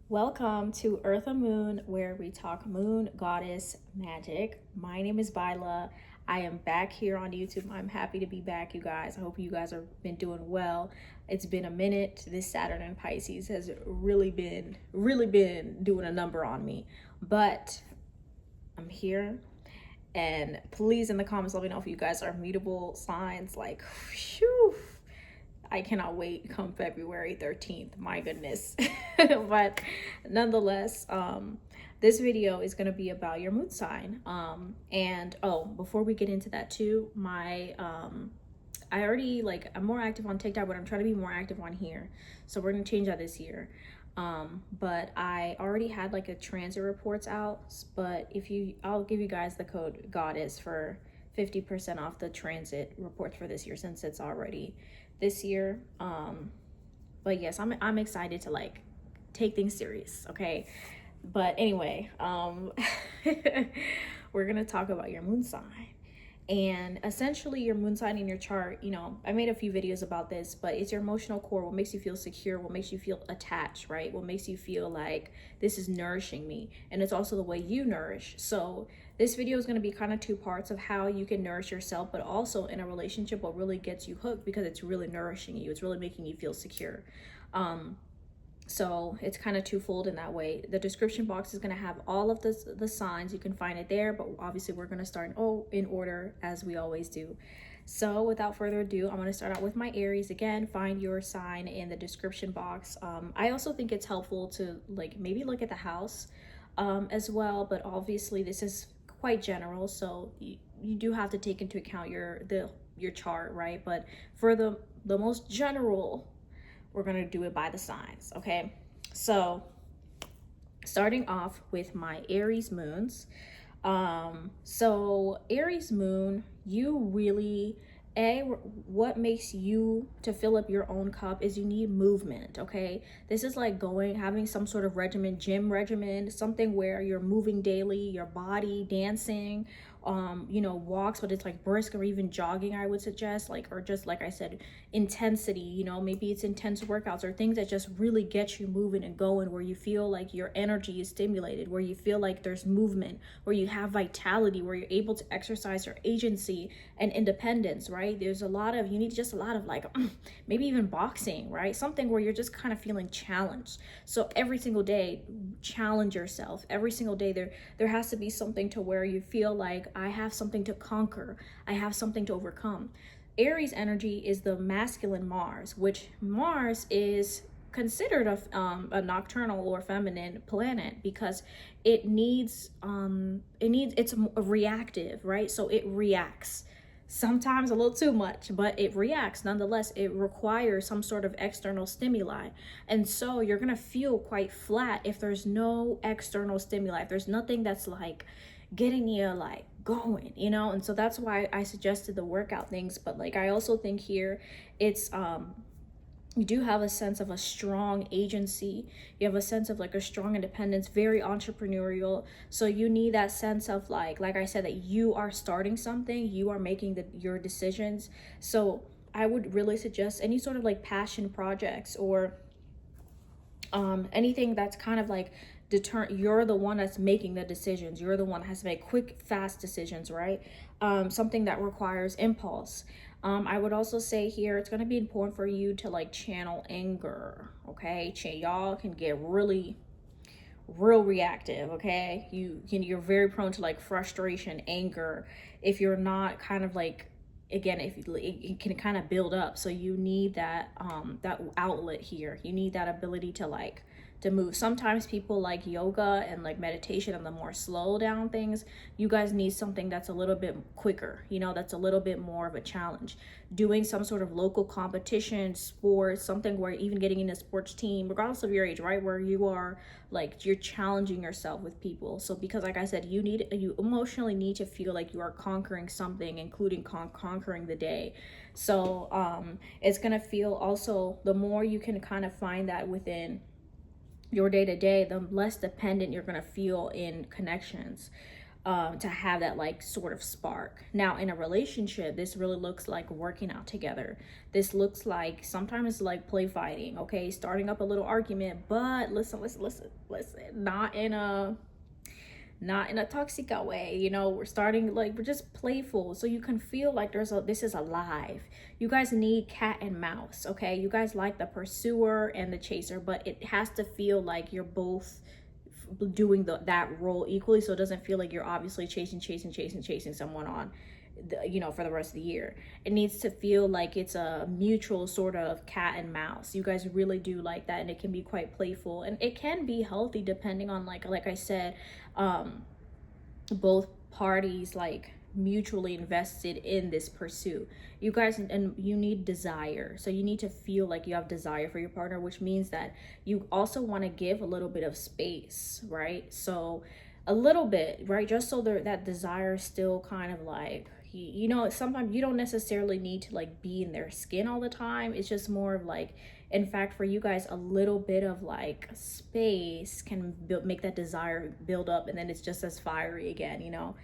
Welcome to Earth and Moon, where we talk moon goddess magic. My name is Byla. I am back here on YouTube. I'm happy to be back, you guys. I hope you guys have been doing well. It's been a minute. This Saturn in Pisces has really been doing a number on me. But I'm here. And please, in the comments, let me know if you guys are mutable signs. Like, whew, I cannot wait come February 13th. My goodness. But nonetheless, this video is going to be about your moon sign. And oh, before we get into that too, I'm more active on TikTok, but I'm trying to be more active on here. So we're going to change that this year. But I already had like a transit reports out, but I'll give you guys the code goddess for 50% off the transit reports for this year, since it's already this year. But yes, I'm excited to like take things serious, okay? But anyway, we're gonna talk about your moon sign. And essentially your moon sign in your chart, I made a few videos about this, but it's your emotional core, what makes you feel secure, what makes you feel attached, right? What makes you feel like this is nourishing me. And it's also the way you nourish. So this video is going to be kind of two parts of how you can nourish yourself, but also in a relationship, what really gets you hooked, because it's really nourishing you. It's really making you feel secure. So it's kind of twofold in that way. The description box is going to have all of the signs. You can find it there, but obviously we're going to start in order as we always do. So without further ado, I'm going to start out with my Aries. Again, find your sign in the description box. I also think it's helpful to like maybe look at the house as well, but obviously this is quite general, so you do have to take into account your chart, right? But for the most general, we're going to do it by the signs, okay? So starting off with my Aries moons. So Aries moon, you really, what makes you to fill up your own cup is you need movement, okay? This is like having some sort of regimen, gym regimen, something where you're moving daily, your body, dancing, walks, but it's like brisk, or even jogging, I would suggest, like, or just like I said, intensity, maybe it's intense workouts or things that just really get you moving and going, where you feel like your energy is stimulated, where you feel like there's movement, where you have vitality, where you're able to exercise your agency and independence, right? You need just a lot of like, maybe even boxing, right? Something where you're just kind of feeling challenged. So every single day, challenge yourself. Every single day, there has to be something to where you feel like, I have something to conquer. I have something to overcome. Aries energy is the masculine Mars, which Mars is considered a nocturnal or feminine planet, because it's reactive, right? So it reacts, sometimes a little too much, but it reacts nonetheless. It requires some sort of external stimuli, and so you're gonna feel quite flat if there's no external stimuli, if there's nothing that's like getting you like going, and so that's why I suggested the workout things. But like, I also think here it's you do have a sense of a strong agency. You have a sense of like a strong independence, very entrepreneurial. So you need that sense of like I said, that you are starting something, you are making your decisions. So I would really suggest any sort of like passion projects, or anything that's kind of like you're the one that's making the decisions. You're the one that has to make quick, fast decisions, right? Something that requires impulse. I would also say here, it's going to be important for you to like channel anger, okay? Y'all can get real reactive, okay? You're very prone to like frustration, anger. If you're not kind of like, again, it can kind of build up. So you need that outlet here. You need that ability to move. Sometimes people like yoga and like meditation and the more slow down things. You guys need something that's a little bit quicker, that's a little bit more of a challenge. Doing some sort of local competition, sports, something where even getting in a sports team, regardless of your age, right? Where you are like, you're challenging yourself with people. So because like I said, you emotionally need to feel like you are conquering something, including conquering the day. So it's gonna feel also, the more you can kind of find that within your day-to-day, the less dependent you're going to feel in connections. to have that like sort of spark. Now in a relationship, this really looks like working out together. This looks like sometimes like play fighting, okay, starting up a little argument, but listen, not in a toxic way, you know. We're starting like, we're just playful, so you can feel like this is alive. You guys need cat and mouse, okay? You guys like the pursuer and the chaser, but it has to feel like you're both doing that role equally, so it doesn't feel like you're obviously chasing someone on you know, for the rest of the year. It needs to feel like it's a mutual sort of cat and mouse. You guys really do like that, and it can be quite playful, and it can be healthy depending on like I said, both parties like mutually invested in this pursuit. You guys, and you need desire, so you need to feel like you have desire for your partner, which means that you also want to give a little bit of space, right? So a little bit, right, just so that desire is still kind of like, you know, sometimes you don't necessarily need to like be in their skin all the time. It's just more of like, in fact, for you guys, a little bit of like space can make that desire build up, and then it's just as fiery again, you know.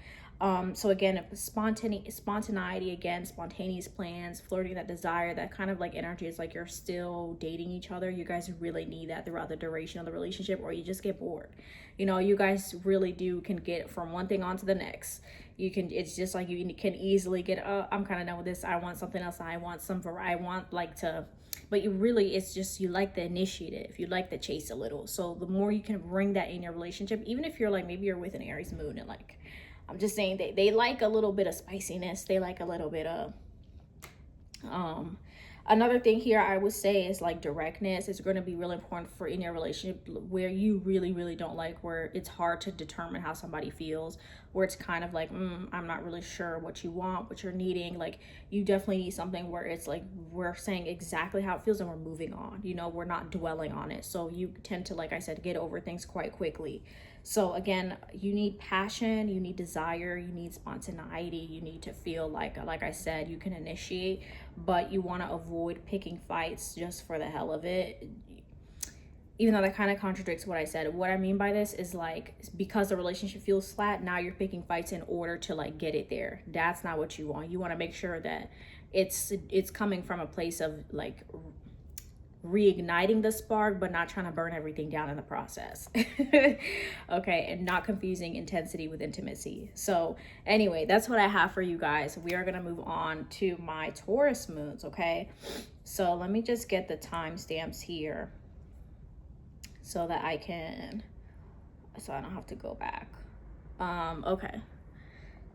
So again, spontaneity again, spontaneous plans, flirting, that desire, that kind of like energy is like you're still dating each other. You guys really need that throughout the duration of the relationship, or you just get bored. You know, you guys really can get from one thing on to the next. It's just like you can easily get, I'm kind of done with this, I want something else, I want like to, but you really, it's just, you like the initiative, you like the chase a little. So the more you can bring that in your relationship, even if you're like, maybe you're with an Aries moon, and like, I'm just saying, they like a little bit of spiciness, they like a little bit of another thing here I would say is like directness is going to be really important for in your relationship, where you really don't like, where it's hard to determine how somebody feels, where it's kind of like, I'm not really sure what you want, what you're needing. Like, you definitely need something where it's like, we're saying exactly how it feels and we're moving on, you know, we're not dwelling on it. So you tend to, like I said, get over things quite quickly. So again, you need passion, you need desire, you need spontaneity, you need to feel like I said, you can initiate, but you want to avoid picking fights just for the hell of it. Even though that kind of contradicts what I said. What I mean by this is like, because the relationship feels flat, now you're picking fights in order to like get it there. That's not what you want. You want to make sure that it's coming from a place of like reigniting the spark, but not trying to burn everything down in the process. Okay, and not confusing intensity with intimacy. So anyway, that's what I have for you guys. We are going to move on to my Taurus moons. Okay, so let me just get the timestamps here so that I don't have to go back. Okay,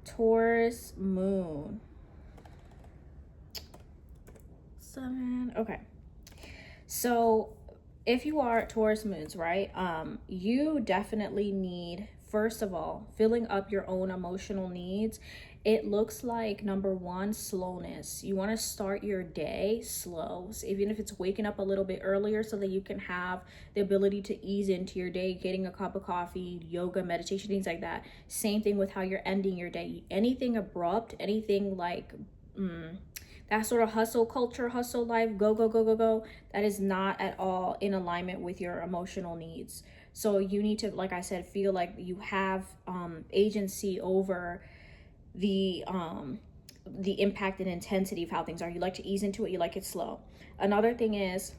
Taurus moon 7. Okay, so if you are Taurus moons, right, you definitely need, first of all, filling up your own emotional needs. It looks like, number one, slowness. You want to start your day slow, so even if it's waking up a little bit earlier, so that you can have the ability to ease into your day, getting a cup of coffee, yoga, meditation, things like that. Same thing with how you're ending your day. Anything abrupt, anything like that sort of hustle culture, hustle life, go, that is not at all in alignment with your emotional needs. So you need to, like I said, feel like you have agency over the impact and intensity of how things are. You like to ease into it, you like it slow. Another thing is,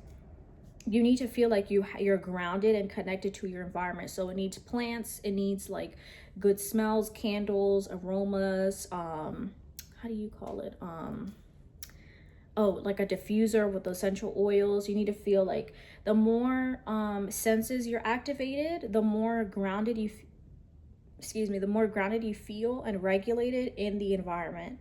you need to feel like you're grounded and connected to your environment. So it needs plants, it needs like good smells, candles, aromas, how do you call it, like a diffuser with essential oils. You need to feel like the more senses you're activated, the more grounded you feel and regulated in the environment.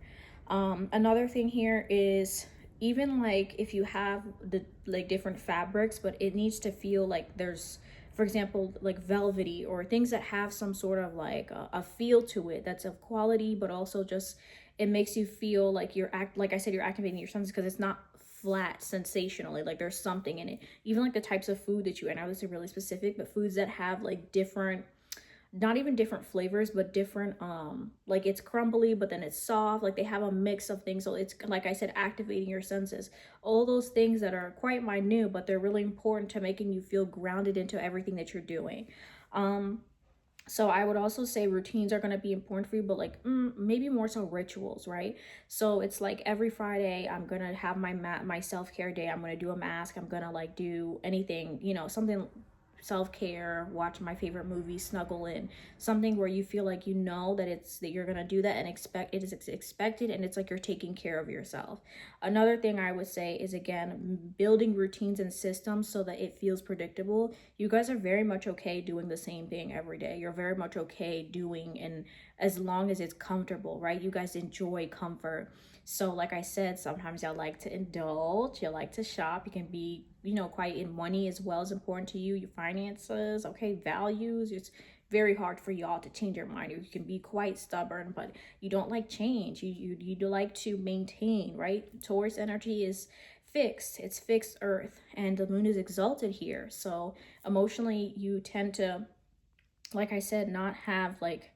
Another thing here is, even like if you have the like different fabrics, but it needs to feel like there's, for example, like velvety, or things that have some sort of like a feel to it that's of quality, but also just, it makes you feel like like I said, you're activating your senses, because it's not flat sensationally, like there's something in it. Even like the types of food that you, and I know this is really specific, but foods that have like different, not even different flavors, but different, like it's crumbly, but then it's soft, like they have a mix of things. So it's, like I said, activating your senses. All those things that are quite minute, but they're really important to making you feel grounded into everything that you're doing. So I would also say routines are going to be important for you, but like maybe more so rituals, right? So it's like every Friday I'm going to have my self-care day. I'm going to do a mask. I'm going to like do anything, you know, something self-care, watch my favorite movie, snuggle in, something where you feel like you know that it's that you're going to do that and expect it is expected, and it's like you're taking care of yourself. Another thing I would say is, again, building routines and systems so that it feels predictable. You guys are very much okay doing the same thing every day. You're very much okay doing, and as long as it's comfortable, right? You guys enjoy comfort. So like I said, sometimes y'all like to indulge, you like to shop. You can be, you know, quite in money as well as important to you, your finances, okay, values. It's very hard for y'all to change your mind. You can be quite stubborn, but you don't like change. You do like to maintain, right? Taurus energy is fixed. It's fixed earth, and the moon is exalted here. So emotionally, you tend to, like I said, not have like,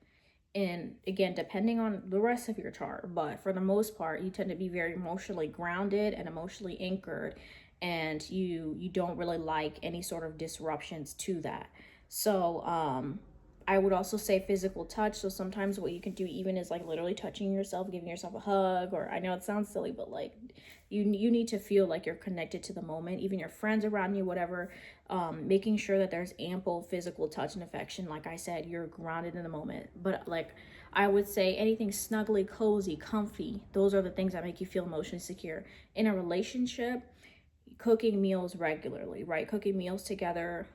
and again, depending on the rest of your chart, but for the most part, you tend to be very emotionally grounded and emotionally anchored, and you don't really like any sort of disruptions to that. So I would also say physical touch. So sometimes what you can do even is like literally touching yourself, giving yourself a hug, or I know it sounds silly, but like you need to feel like you're connected to the moment, even your friends around you, whatever. Making sure that there's ample physical touch and affection. Like I said, you're grounded in the moment. But like I would say, anything snuggly, cozy, comfy, those are the things that make you feel emotionally secure. In a relationship, cooking meals regularly, right? Cooking meals together,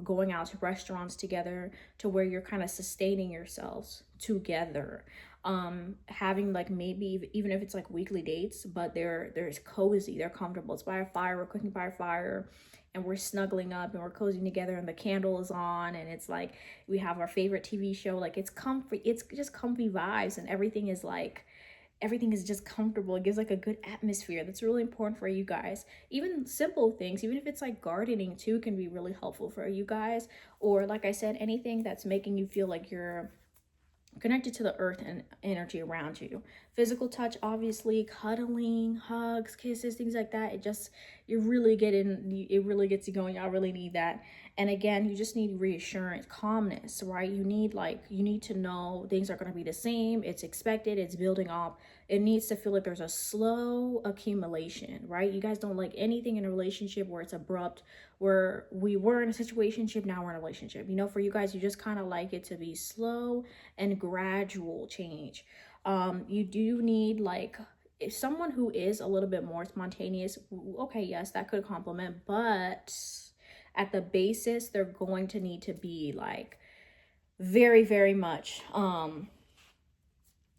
going out to restaurants together, to where you're kind of sustaining yourselves together. Having like maybe even if it's like weekly dates, but they're cozy, they're comfortable. It's by a fire, we're cooking by a fire, and we're snuggling up and we're cozying together, and the candle is on, and it's like we have our favorite TV show. Like it's comfy, it's just comfy vibes, and everything is like everything is just comfortable. It gives like a good atmosphere. That's really important for you guys. Even simple things, even if it's like gardening too, can be really helpful for you guys. Or like I said, anything that's making you feel like you're connected to the earth and energy around you. Physical touch, obviously, cuddling, hugs, kisses, things like that. It really gets you going. Y'all really need that. And again, you just need reassurance, calmness, right? You need to know things are going to be the same. It's expected, it's building up. It needs to feel like there's a slow accumulation, right? You guys don't like anything in a relationship where it's abrupt, where we were in a situationship, now we're in a relationship. You know, for you guys, you just kind of like it to be slow and gradual change. You do need like, if someone who is a little bit more spontaneous, okay, yes, that could complement, but at the basis, they're going to need to be like very, very much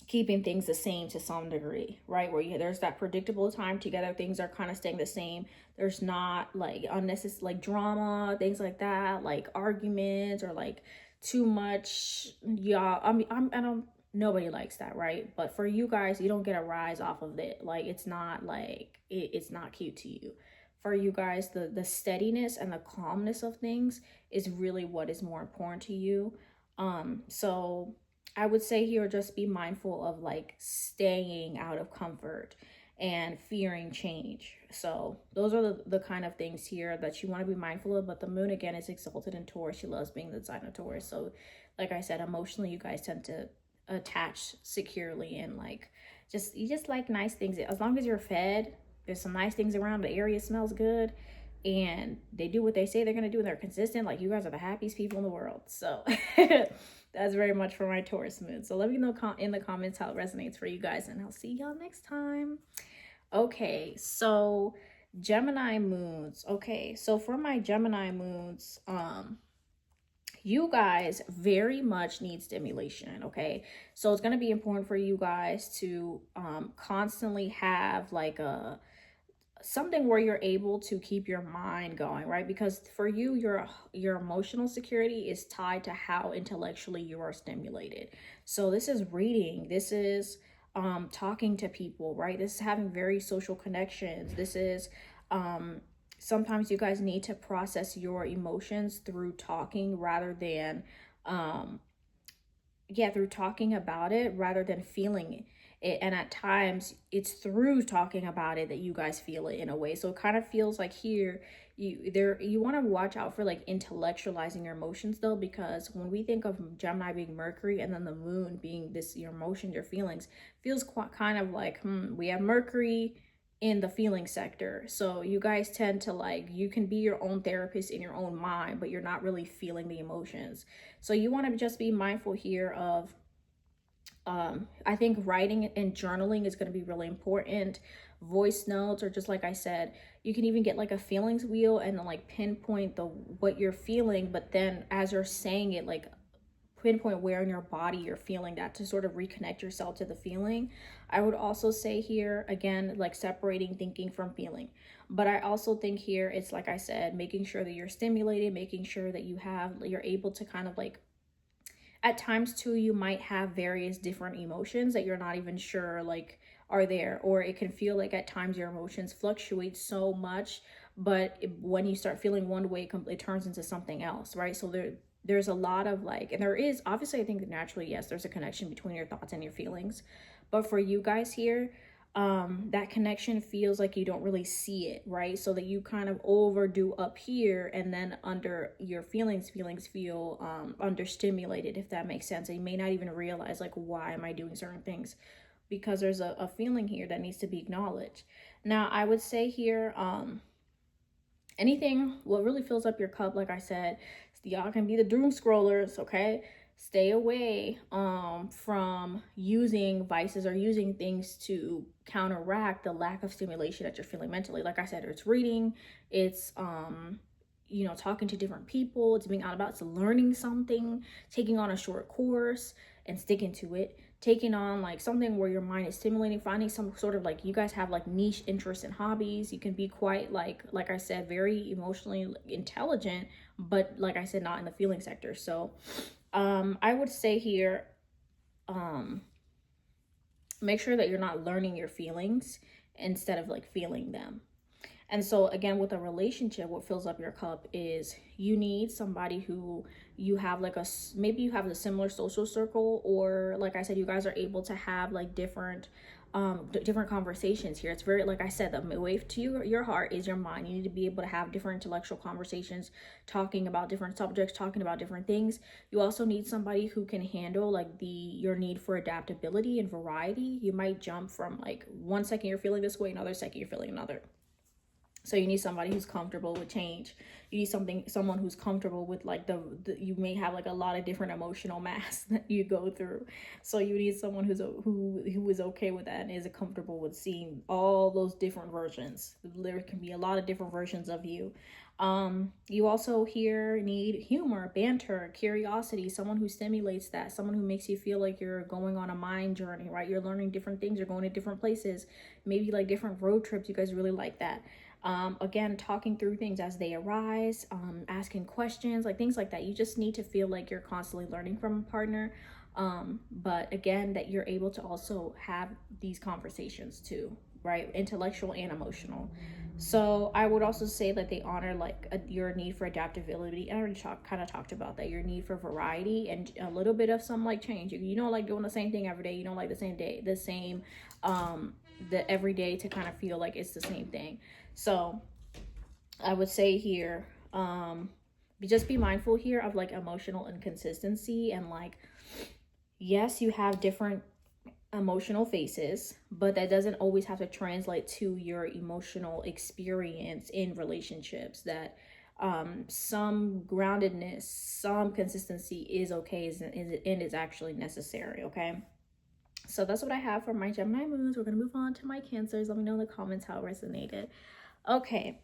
keeping things the same to some degree, right? Where there's that predictable time together, things are kind of staying the same. There's not like unnecessary like drama, things like that, like arguments or like too much. Yeah, I mean, I don't. Nobody likes that, right? But for you guys, you don't get a rise off of it. Like it's not like it's not cute to you. For you guys, the steadiness and the calmness of things is really what is more important to you. So I would say here, just be mindful of like staying out of comfort and fearing change. So those are the kind of things here that you want to be mindful of. But the moon, again, is exalted in Taurus. She loves being the sign of Taurus. So like I said, emotionally, you guys tend to attach securely, and like you just like nice things. As long as you're fed, there's some nice things around, the area smells good, and they do what they say they're going to do, and they're consistent, like you guys are the happiest people in the world. So that's very much for my Taurus moon. So let me know in the comments how it resonates for you guys, and I'll see y'all next time. Okay, so Gemini moons. Okay, so for my Gemini moons, you guys very much need stimulation. Okay, so it's going to be important for you guys to constantly have like something where you're able to keep your mind going, right? Because for you, your emotional security is tied to how intellectually you are stimulated. So this is reading, this is talking to people, right? This is having very social connections. This is sometimes you guys need to process your emotions through talking rather than through talking about it rather than feeling it. And at times it's through talking about it that you guys feel it in a way. So it kind of feels like here you want to watch out for like intellectualizing your emotions though, because when we think of Gemini being Mercury and then the moon being this, your emotions, your feelings, feels quite kind of like we have Mercury in the feeling sector. So you guys tend to like, you can be your own therapist in your own mind, but you're not really feeling the emotions. So you want to just be mindful here of I think writing and journaling is going to be really important. Voice notes, or just like I said, you can even get like a feelings wheel and then like pinpoint the what you're feeling, but then as you're saying it, like pinpoint where in your body you're feeling that to sort of reconnect yourself to the feeling. I would also say here again, like separating thinking from feeling, but I also think here it's like I said, making sure that you're stimulated, making sure that you're able to kind of like, at times too, you might have various different emotions that you're not even sure like are there, or it can feel like at times your emotions fluctuate so much, but when you start feeling one way, it turns into something else, right? So there's a lot of like, and there is obviously, I think naturally, yes, there's a connection between your thoughts and your feelings, but for you guys here, that connection feels like you don't really see it, right? So that you kind of overdo up here, and then under your feelings feel understimulated, if that makes sense. And you may not even realize like, why am I doing certain things, because there's a feeling here that needs to be acknowledged. Now I would say here, anything what really fills up your cup, like I said, y'all can be the doom scrollers, okay? Stay away from using vices or using things to counteract the lack of stimulation that you're feeling mentally. Like I said, it's reading, it's you know, talking to different people, it's being out about, it's learning something, taking on a short course and sticking to it, taking on like something where your mind is stimulating, finding some sort of like, you guys have like niche interests and hobbies. You can be quite like I said, very emotionally intelligent, but like I said, not in the feeling sector. So I would say here, make sure that you're not learning your feelings instead of like feeling them. And so again, with a relationship, what fills up your cup is you need somebody who you have like maybe you have a similar social circle, or like I said, you guys are able to have like different conversations here. It's very, like I said, the way to your heart is your mind. You need to be able to have different intellectual conversations, talking about different subjects, talking about different things. You also need somebody who can handle like your need for adaptability and variety. You might jump from like one second you're feeling this way, another second you're feeling another. So you need somebody who's comfortable with change. You need someone who's comfortable with like you may have like a lot of different emotional mass that you go through. So you need someone who is okay with that and is comfortable with seeing all those different versions. There can be a lot of different versions of you. You also here need humor, banter, curiosity, someone who stimulates that, someone who makes you feel like you're going on a mind journey, right? You're learning different things, you're going to different places, maybe like different road trips. You guys really like that. Again, talking through things as they arise, asking questions, like things like that. You just need to feel like you're constantly learning from a partner. But again, that you're able to also have these conversations too, right? Intellectual and emotional. So I would also say that they honor like your need for adaptability. I already kind of talked about that, your need for variety and a little bit of some like change. You don't like doing the same thing every day. You don't like the every day to kind of feel like it's the same thing. So I would say here, just be mindful here of like emotional inconsistency, and like, yes, you have different emotional faces, but that doesn't always have to translate to your emotional experience in relationships. That some groundedness, some consistency is okay, and is actually necessary, okay? So that's what I have for my Gemini moons. We're gonna move on to my Cancers. Let me know in the comments how it resonated. Okay,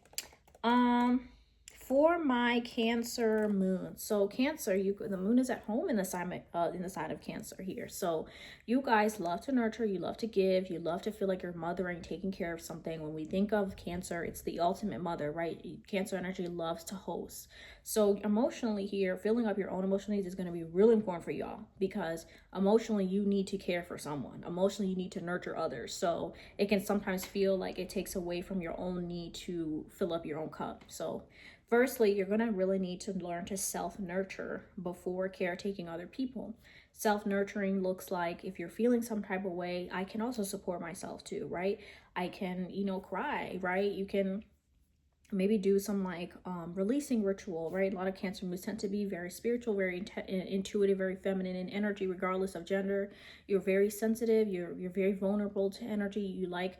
for my Cancer moon. So Cancer, the moon is at home in the sign of Cancer here. So you guys love to nurture, you love to give, you love to feel like you're mothering, taking care of something. When we think of Cancer, it's the ultimate mother, right? Cancer energy loves to host. So emotionally here, filling up your own emotional needs is going to be really important for y'all, because emotionally you need to care for someone. Emotionally you need to nurture others. So it can sometimes feel like it takes away from your own need to fill up your own cup. So firstly, you're going to really need to learn to self-nurture before caretaking other people. Self-nurturing looks like, if you're feeling some type of way, I can also support myself too, right? I can, cry, right? You can maybe do some like releasing ritual, right? A lot of Cancer moons tend to be very spiritual, very intuitive, very feminine in energy, regardless of gender. You're very sensitive, you're very vulnerable to energy. You like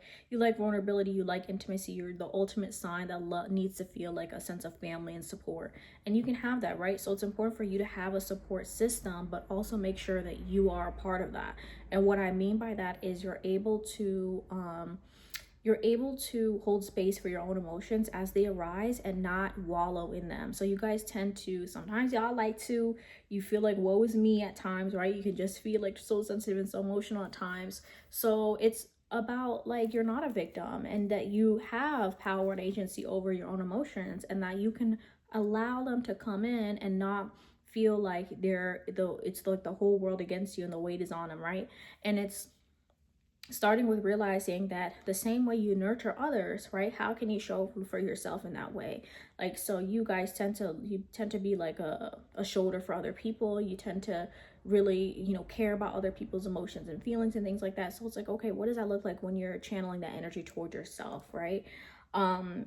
vulnerability, you like intimacy. You're the ultimate sign that needs to feel like a sense of family and support, and you can have that, right? So it's important for you to have a support system, but also make sure that you are a part of that. And what I mean by that is you're able to hold space for your own emotions as they arise and not wallow in them. So you guys tend to, sometimes y'all like to, you feel like woe is me at times, right? You can just feel like so sensitive and so emotional at times. So it's about like you're not a victim, and that you have power and agency over your own emotions, and that you can allow them to come in and not feel like it's like the whole world against you and the weight is on them, right? And it's starting with realizing that the same way you nurture others, right? How can you show up for yourself in that way? Like, so you guys tend to be like a shoulder for other people. You tend to really, care about other people's emotions and feelings and things like that. So it's like, okay, what does that look like when you're channeling that energy toward yourself, right?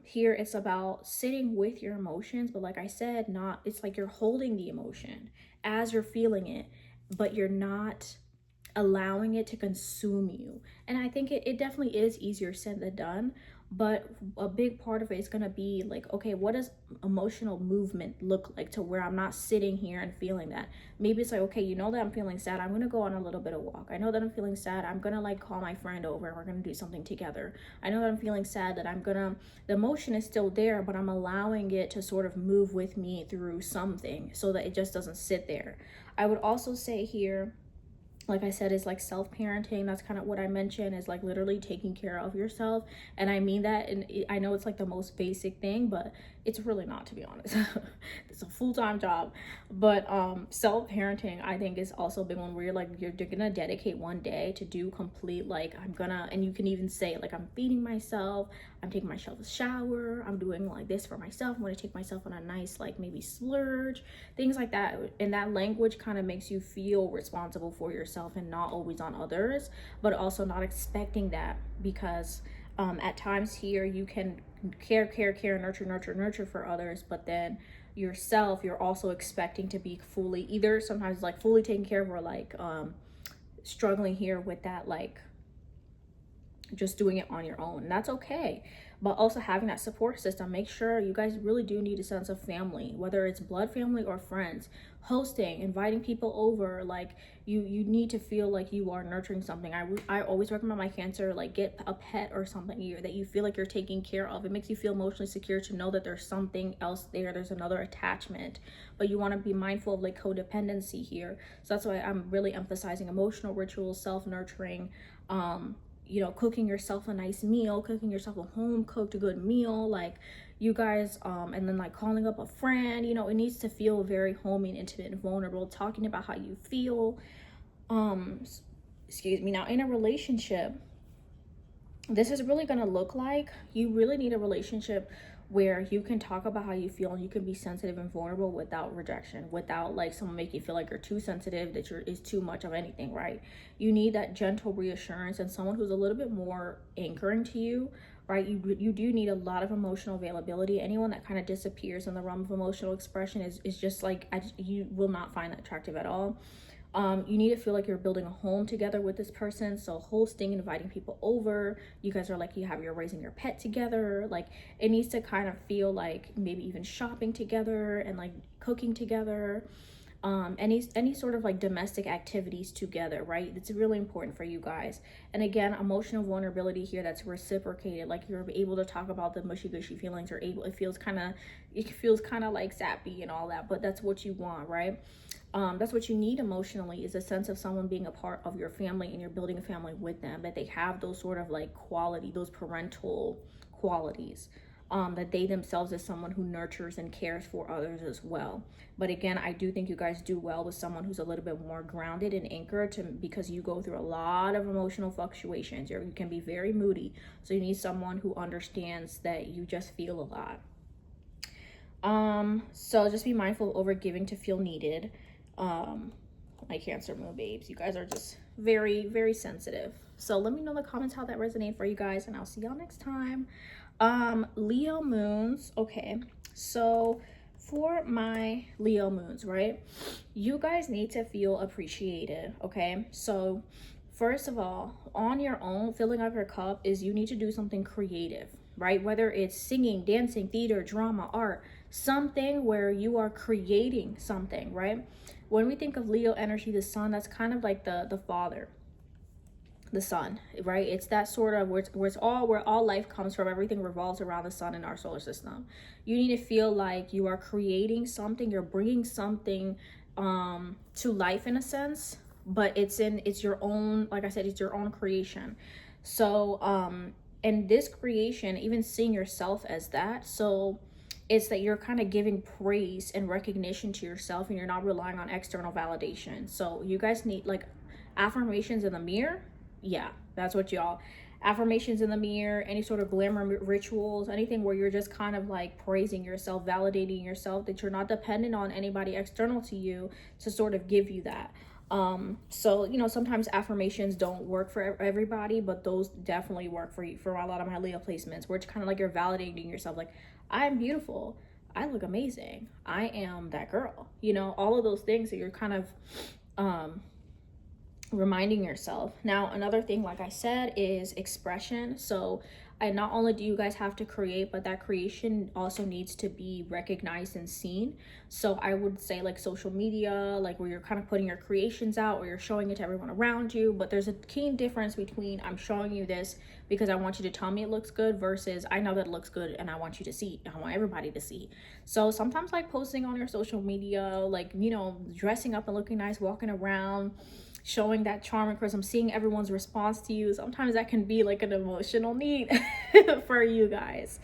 Here it's about sitting with your emotions, but like I said, it's like you're holding the emotion as you're feeling it, but you're not allowing it to consume you. And I think it definitely is easier said than done, but a big part of it is going to be like, okay, what does emotional movement look like to where I'm not sitting here and feeling that? Maybe it's like, okay, that I'm feeling sad, I'm going to go on a little bit of walk. I know that I'm feeling sad, I'm going to like call my friend over and we're going to do something together. I know that I'm feeling sad, that the emotion is still there, but I'm allowing it to sort of move with me through something so that it just doesn't sit there. I would also say here, like I said, is like self-parenting. That's kind of what I mentioned, is like literally taking care of yourself. And I mean that, and I know it's like the most basic thing, but it's really not, to be honest. It's a full-time job. But self-parenting, I think, is also a big one, where you're gonna dedicate one day to do complete, like, and you can even say like, I'm feeding myself, I'm taking myself a shower, I'm doing like this for myself, I'm gonna take myself on a nice, like, maybe splurge, things like that. And that language kind of makes you feel responsible for yourself and not always on others, but also not expecting that, because at times here you can care, nurture for others, but then yourself, you're also expecting to be fully, either sometimes like fully taken care of, or like struggling here with that, like just doing it on your own. And that's okay. But also having that support system, make sure you guys really do need a sense of family, whether it's blood family or friends, hosting, inviting people over. Like you need to feel like you are nurturing something. I always recommend my Cancer, like, get a pet or something that you feel like you're taking care of. It makes you feel emotionally secure to know that there's something else there, there's another attachment. But you want to be mindful of like codependency here. So that's why I'm really emphasizing emotional rituals, self-nurturing, cooking yourself a nice meal, cooking yourself a home cooked good meal, like you guys, and then like calling up a friend, it needs to feel very homey and intimate and vulnerable, talking about how you feel. Excuse me. Now, in a relationship, this is really going to look like you really need a relationship where you can talk about how you feel and you can be sensitive and vulnerable without rejection, without like someone making you feel like you're too sensitive, that is too much of anything, right? You need that gentle reassurance and someone who's a little bit more anchoring to you, right? You do need a lot of emotional availability. Anyone that kind of disappears in the realm of emotional expression is just like, you will not find that attractive at all. You need to feel like you're building a home together with this person. So hosting, inviting people over, you guys are like, you're raising your pet together. Like it needs to kind of feel like maybe even shopping together and like cooking together. Any sort of like domestic activities together, right? It's really important for you guys. And again, emotional vulnerability here that's reciprocated, like you're able to talk about the mushy gushy feelings, or it feels kind of like sappy and all that, but that's what you want, right? That's what you need emotionally, is a sense of someone being a part of your family and you're building a family with them, that they have those sort of like those parental qualities, that they themselves is someone who nurtures and cares for others as well. But again, I do think you guys do well with someone who's a little bit more grounded and anchored, because you go through a lot of emotional fluctuations. You can be very moody, so you need someone who understands that you just feel a lot. So just be mindful of over giving to feel needed. My Cancer moon babes, you guys are just very, very sensitive. So let me know in the comments how that resonated for you guys, and I'll see y'all next time. Leo moons. Okay, so for my Leo moons, right, you guys need to feel appreciated. Okay, so first of all, on your own, filling up your cup is you need to do something creative, right? Whether it's singing, dancing, theater, drama, art, something where you are creating something, right? When we think of Leo energy, the sun, that's kind of like the father, the sun, right? It's that sort of where all life comes from. Everything revolves around the sun in our solar system. You need to feel like you are creating something, you're bringing something to life in a sense, but it's your own, like I said, it's your own creation. So and this creation, even seeing yourself as that, so it's that you're kind of giving praise and recognition to yourself, and you're not relying on external validation. So you guys need like affirmations in the mirror. Yeah, that's what y'all, affirmations in the mirror, any sort of glamour rituals, anything where you're just kind of like praising yourself, validating yourself, that you're not dependent on anybody external to you to sort of give you that. So you know, sometimes affirmations don't work for everybody, but those definitely work for you, for a lot of my Leo placements, where it's kind of like you're validating yourself, like, I'm beautiful, I look amazing, I am that girl, you know, all of those things that you're kind of reminding yourself. Now, another thing, like I said, is expression. So and not only do you guys have to create, but that creation also needs to be recognized and seen. So I would say like social media, like where you're kind of putting your creations out, or you're showing it to everyone around you. But there's a keen difference between I'm showing you this because I want you to tell me it looks good, versus I know that it looks good and I want you to see, I want everybody to see. So sometimes like posting on your social media, like, you know, dressing up and looking nice, walking around, showing that charm and charisma, seeing everyone's response to you, sometimes that can be like an emotional need for you guys.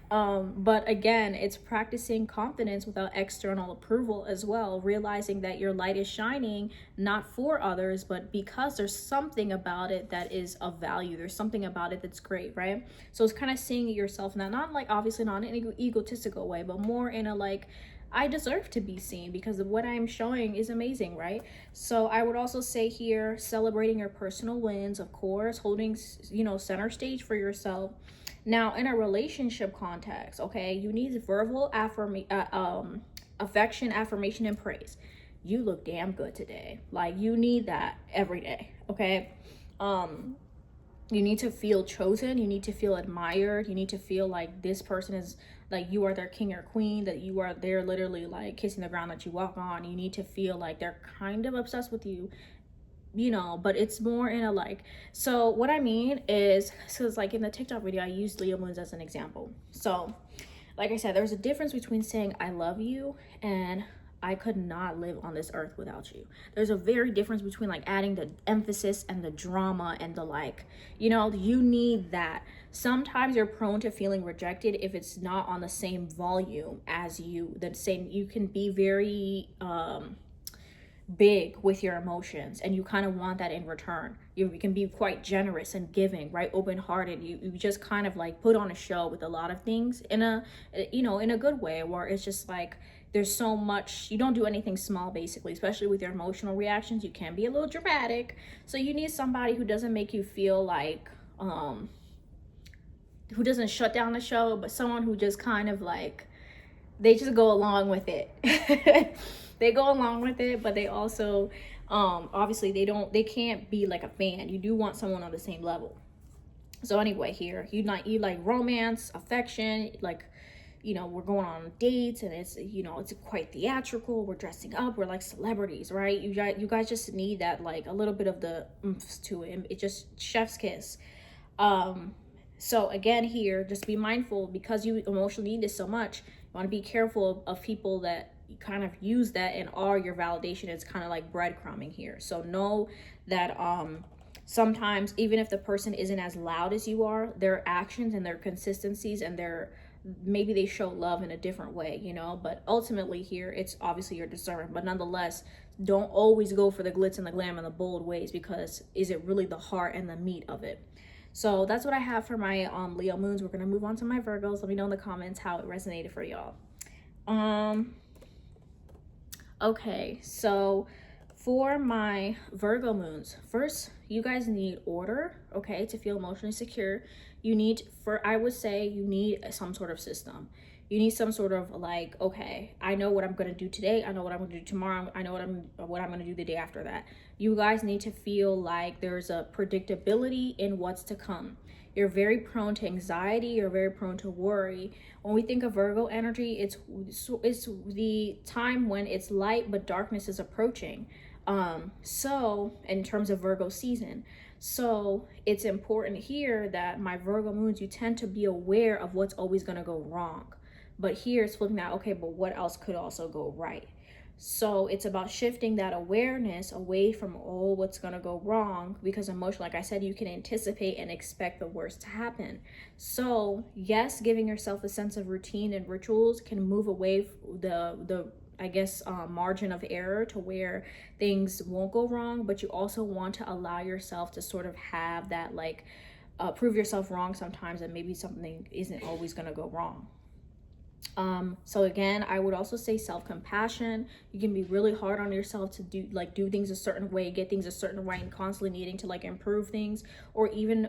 But again, it's practicing confidence without external approval as well, realizing that your light is shining not for others, but because there's something about it that is of value, there's something about it that's great, right? So it's kind of seeing yourself in that, not like, obviously not in an egotistical way, but more in a like, I deserve to be seen because of what I'm showing is amazing, right? So I would also say here, celebrating your personal wins, of course, holding, you know, center stage for yourself. Now, in a relationship context, okay, you need verbal affection, affirmation, and praise. You look damn good today. Like, you need that every day, okay? You need to feel chosen. You need to feel admired. You need to feel like this person is, like, you are their king or queen, that they're literally like kissing the ground that you walk on. You need to feel like they're kind of obsessed with you, you know, but it's more in a like, so what I mean is, so it's like in the TikTok video, I used Leo moons as an example. So like I said, there's a difference between saying I love you and I could not live on this earth without you. There's a very difference between like adding the emphasis and the drama and the like, you know, you need that. Sometimes you're prone to feeling rejected if it's not on the same volume as you. You can be very big with your emotions, and you kind of want that in return. You can be quite generous and giving, right? Open-hearted. You just kind of like put on a show with a lot of things in a, you know, in a good way, where it's just like there's so much, you don't do anything small, basically, especially with your emotional reactions. You can be a little dramatic. So you need somebody who doesn't make you feel like who doesn't shut down the show, but someone who just kind of like, they just go along with it. They go along with it, but they also, obviously they can't be like a fan. You do want someone on the same level. So anyway, here, you like romance, affection, like, you know, we're going on dates and it's, you know, it's quite theatrical. We're dressing up. We're like celebrities, right? You guys just need that, like a little bit of the oomph to it. It just chef's kiss. So again, here, just be mindful, because you emotionally need this so much. You want to be careful of people that kind of use that and are your validation. It's kind of like breadcrumbing here. So know that sometimes, even if the person isn't as loud as you are, their actions and their consistencies and maybe they show love in a different way, you know. But ultimately here, it's obviously your discernment. But nonetheless, don't always go for the glitz and the glam and the bold ways, because is it really the heart and the meat of it? So that's what I have for my Leo moons. We're gonna move on to my Virgos. Let me know in the comments how it resonated for y'all. Okay, so For my Virgo moons, first, you guys need order, okay, to feel emotionally secure. You need, I would say, you need some sort of system. You need some sort of like, okay, I know what I'm going to do today. I know what I'm going to do tomorrow. I know what I'm going to do the day after that. You guys need to feel like there's a predictability in what's to come. You're very prone to anxiety. You're very prone to worry. When we think of Virgo energy, it's the time when it's light but darkness is approaching. So in terms of Virgo season, so it's important here that my Virgo moons, you tend to be aware of what's always going to go wrong. But here it's looking at, okay, but what else could also go right? So it's about shifting that awareness away from, oh, what's going to go wrong, because emotion, like I said, you can anticipate and expect the worst to happen. So yes, giving yourself a sense of routine and rituals can move away the I guess, margin of error to where things won't go wrong, but you also want to allow yourself to sort of have that, like, prove yourself wrong sometimes, and maybe something isn't always going to go wrong. So again, I would also say self-compassion. You can be really hard on yourself to do things a certain way, get things a certain way, and constantly needing to like improve things, or even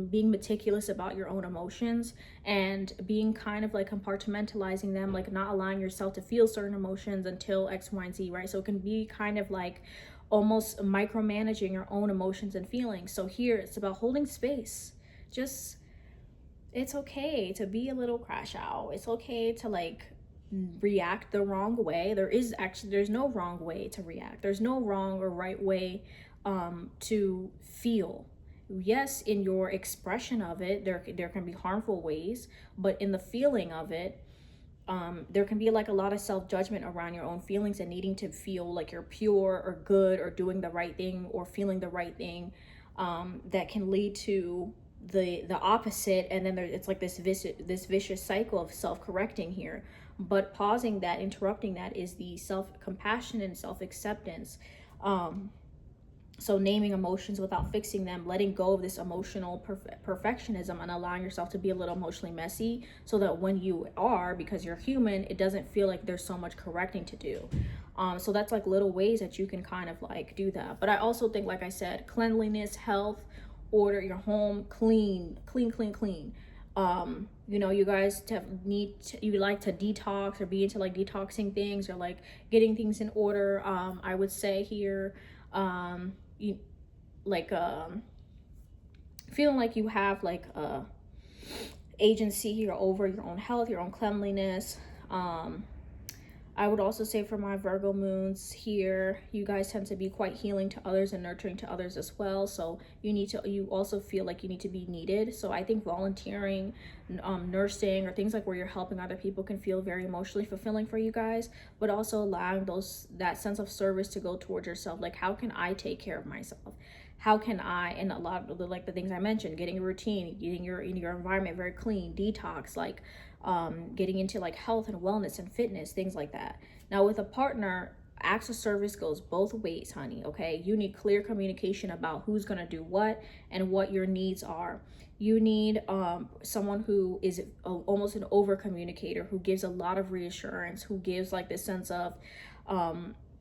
being meticulous about your own emotions and being kind of like compartmentalizing them, like not allowing yourself to feel certain emotions until X, Y, and Z, right? So it can be kind of like almost micromanaging your own emotions and feelings. So here it's about holding space. Just, it's okay to be a little crash out. It's okay to like react the wrong way. There's no wrong way to react. There's no wrong or right way to feel. Yes, in your expression of it, there can be harmful ways, but in the feeling of it, there can be like a lot of self-judgment around your own feelings and needing to feel like you're pure or good or doing the right thing or feeling the right thing, that can lead to the opposite, and then it's like this vicious cycle of self-correcting here. But pausing that, interrupting that, is the self-compassion and self-acceptance. So naming emotions without fixing them, letting go of this emotional perfectionism, and allowing yourself to be a little emotionally messy, so that when you are, because you're human, it doesn't feel like there's so much correcting to do. So that's like little ways that you can kind of like do that. But I also think, like I said, cleanliness, health, order, your home clean. You know, you guys you like to detox or be into like detoxing things or like getting things in order. I would say here, you like feeling like you have like a agency here over your own health, your own cleanliness. I would also say for my Virgo moons here, you guys tend to be quite healing to others and nurturing to others as well. So you also feel like you need to be needed. So I think volunteering, nursing, or things like where you're helping other people can feel very emotionally fulfilling for you guys, but also allowing that sense of service to go towards yourself. Like, how can I take care of myself? How can I, and a lot of the things I mentioned, getting a routine, getting your environment very clean, detox, like getting into like health and wellness and fitness, things like that. Now with a partner, acts of service goes both ways, honey, okay? You need clear communication about who's gonna do what and what your needs are. You need someone who is almost an over communicator, who gives a lot of reassurance, who gives like this sense of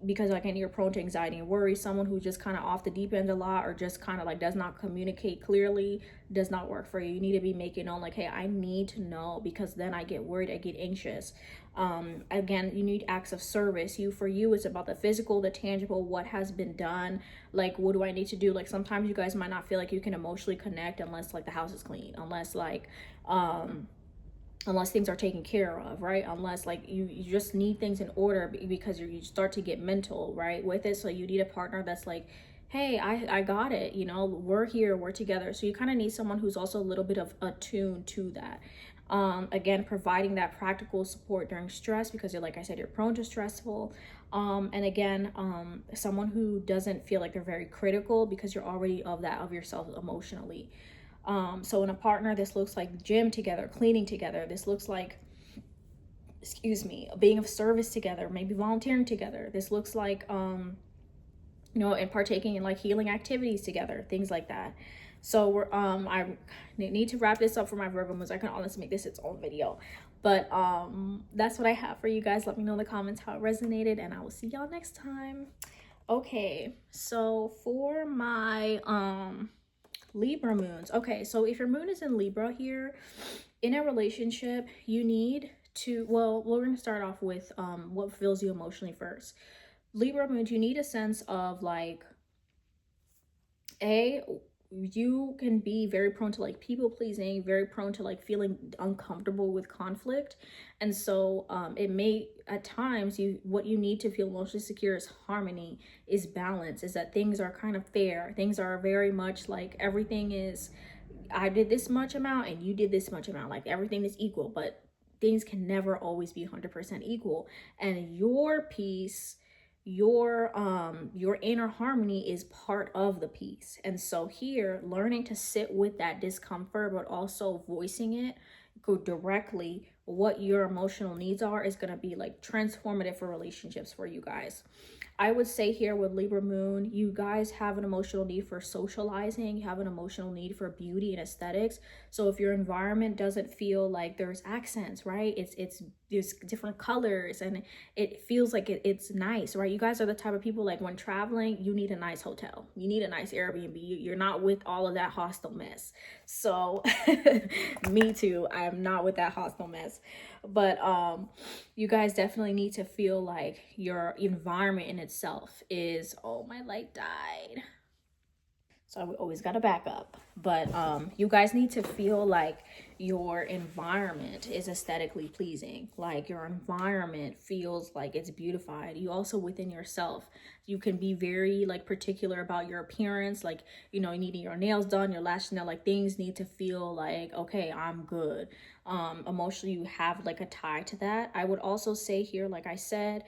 because like you're prone to anxiety and worry. Someone who's just kind of off the deep end a lot, or just kind of like does not communicate clearly, does not work for you. You need to be making known like, hey, I need to know, because then I get worried, I get anxious. Again, you need acts of service. For you it's about the physical, the tangible, what has been done. Like, what do I need to do? Like, sometimes you guys might not feel like you can emotionally connect unless like the house is clean, unless like unless things are taken care of, right? Unless like you just need things in order, because you start to get mental, right, with it. So you need a partner that's like, hey, I got it, you know, we're here, we're together. So you kind of need someone who's also a little bit of attuned to that. Again, providing that practical support during stress, because like I said, you're prone to stressful. And again, someone who doesn't feel like they're very critical, because you're already of yourself emotionally. So in a partner, this looks like gym together, cleaning together. This looks like, being of service together, maybe volunteering together. This looks like, you know, and partaking in like healing activities together, things like that. So I need to wrap this up for my Virgo moons. I can honestly make this its own video, But that's what I have for you guys. Let me know in the comments how it resonated, and I will see y'all next time. Okay, so for my Libra moons. Okay, so if your moon is in Libra here, in a relationship, you need to, well, we're going to start off with what fills you emotionally first. Libra moons, you need a sense of like, you can be very prone to like people pleasing, very prone to like feeling uncomfortable with conflict. And so it may at times, what you need to feel emotionally secure is harmony, is balance, is that things are kind of fair, things are very much like everything is, I did this much amount and you did this much amount, like everything is equal. But things can never always be 100% equal, and your peace, your inner harmony is part of the peace. And so here, learning to sit with that discomfort but also voicing it, go directly what your emotional needs are, is going to be like transformative for relationships for you guys. I would say here with Libra moon, you guys have an emotional need for socializing, you have an emotional need for beauty and aesthetics. So if your environment doesn't feel like there's accents, right? It's there's different colors and it feels like it's nice, right? You guys are the type of people, like when traveling, you need a nice hotel, you need a nice Airbnb. You're not with all of that hostel mess. So me too, I am not with that hostel mess. But you guys definitely need to feel like your environment in itself is, oh, my light died, so we always got to back up. But you guys need to feel like your environment is aesthetically pleasing, like your environment feels like it's beautified. You also, within yourself, you can be very like particular about your appearance, like, you know, needing your nails done, your lashes done, like things need to feel like, okay, I'm good. Emotionally, you have like a tie to that. I would also say here, like I said,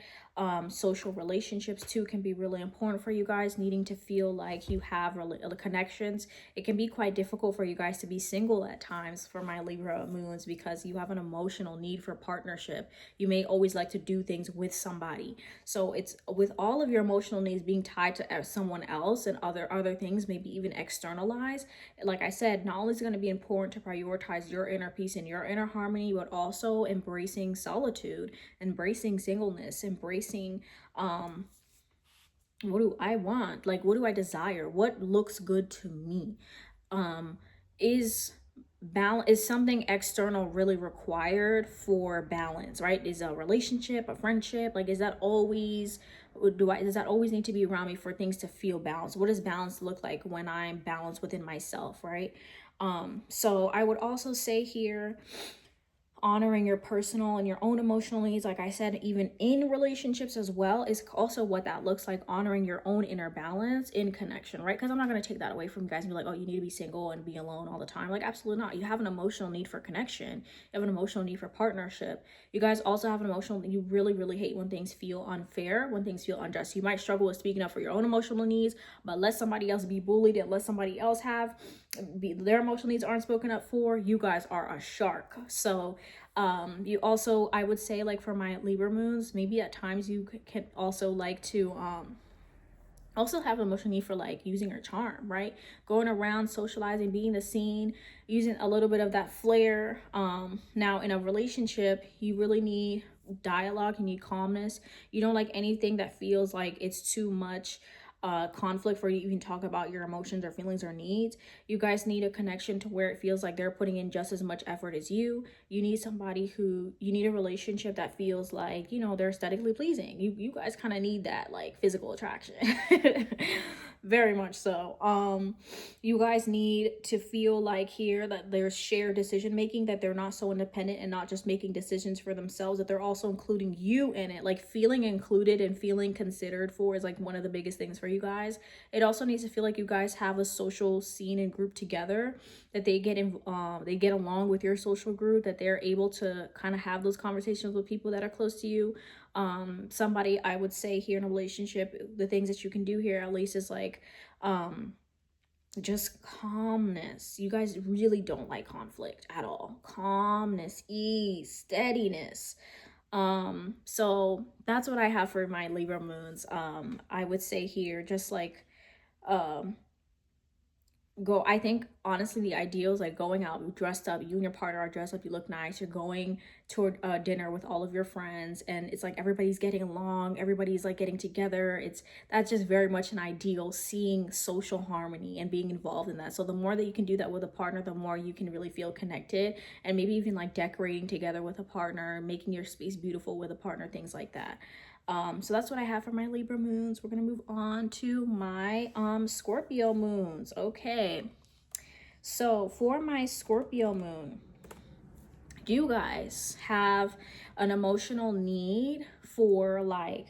social relationships too can be really important for you guys, needing to feel like you have connections. It can be quite difficult for you guys to be single at times for my Libra moons, because you have an emotional need for partnership. You may always like to do things with somebody. So it's with all of your emotional needs being tied to someone else, and other things, maybe even externalized. Like I said, not only is it going to be important to prioritize your inner peace and your inner harmony, but also embracing solitude, embracing singleness, embracing what do I want, like what do I desire, what looks good to me. Is balance, is something external really required for balance, right? Is a relationship, a friendship, like is that always, does that always need to be around me for things to feel balanced? What does balance look like when I'm balanced within myself, right? So I would also say here, honoring your personal and your own emotional needs, like I said, even in relationships as well, is also what that looks like, honoring your own inner balance in connection, right? Because I'm not going to take that away from you guys and be like, oh, you need to be single and be alone all the time. Like, absolutely not. You have an emotional need for connection, you have an emotional need for partnership. You guys also have an emotional, you really hate when things feel unfair, when things feel unjust. You might struggle with speaking up for your own emotional needs, but let somebody else be bullied and let somebody else have their emotional needs aren't spoken up for, you guys are a shark. So you also, I would say, like for my Libra moons, maybe at times you can also like to also have emotional need for like using your charm, right? Going around, socializing, being the scene, using a little bit of that flair. Now in a relationship, you really need dialogue, you need calmness. You don't like anything that feels like it's too much conflict for you to even talk about your emotions or feelings or needs. You guys need a connection to where it feels like they're putting in just as much effort as you. You need somebody who, you need a relationship that feels like, you know, they're aesthetically pleasing. You guys kind of need that like physical attraction. Very much so. You guys need to feel like here that there's shared decision making, that they're not so independent and not just making decisions for themselves, that they're also including you in it. Like feeling included and feeling considered for is like one of the biggest things for you guys. It also needs to feel like you guys have a social scene and group together, that they get in, they get along with your social group, that they're able to kind of have those conversations with people that are close to you. Somebody, I would say here in a relationship, the things that you can do here at least is like just calmness. You guys really don't like conflict at all. Calmness, ease, steadiness. So that's what I have for my Libra moons. I would say here, just like go, I think honestly the ideal is like going out dressed up, you and your partner are dressed up, you look nice, you're going to a dinner with all of your friends, and it's like everybody's getting along, everybody's like getting together. It's That's just very much an ideal, seeing social harmony and being involved in that. So the more that you can do that with a partner, the more you can really feel connected, and maybe even like decorating together with a partner, making your space beautiful with a partner, things like that. So that's what I have for my Libra moons. We're gonna move on to my Scorpio moons. Okay, so for my Scorpio moon, you guys have an emotional need for like,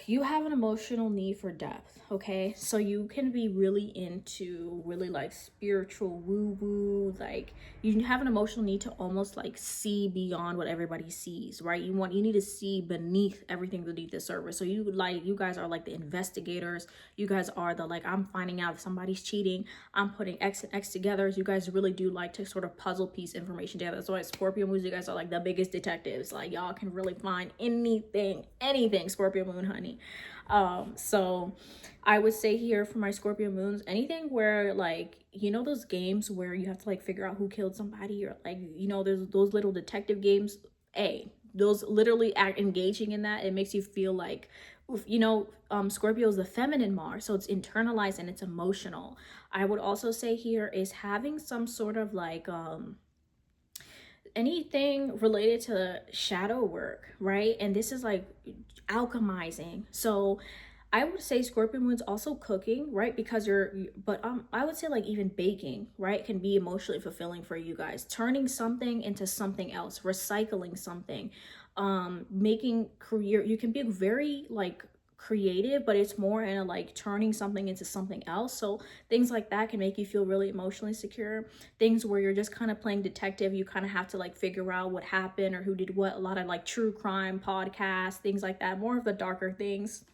you have an emotional need for depth. Okay, so you can be really into really like spiritual woo woo, like you have an emotional need to almost like see beyond what everybody sees, right? You need to see beneath everything beneath the surface. So you guys are like the investigators. You guys are the like, I'm finding out if somebody's cheating, I'm putting X and X together. You guys really do like to sort of puzzle piece information together. That's why Scorpio moons, you guys are like the biggest detectives. Like y'all can really find anything, Scorpio moon, honey. So I would say here for my Scorpio moons, anything where like, you know, those games where you have to like figure out who killed somebody, or like, you know, there's those little detective games. Those literally act engaging in that. It makes you feel like, you know, Scorpio is the feminine Mars, so it's internalized and it's emotional. I would also say here is having some sort of like anything related to shadow work, right? And this is like alchemizing. So I would say Scorpio moon's also cooking, right? Because but I would say like even baking, right, can be emotionally fulfilling for you guys. Turning something into something else, recycling something, making career. You can be very like creative, but it's more in a like turning something into something else. So things like that can make you feel really emotionally secure. Things where you're just kind of playing detective, you kind of have to like figure out what happened or who did what. A lot of like true crime podcasts, things like that, more of the darker things.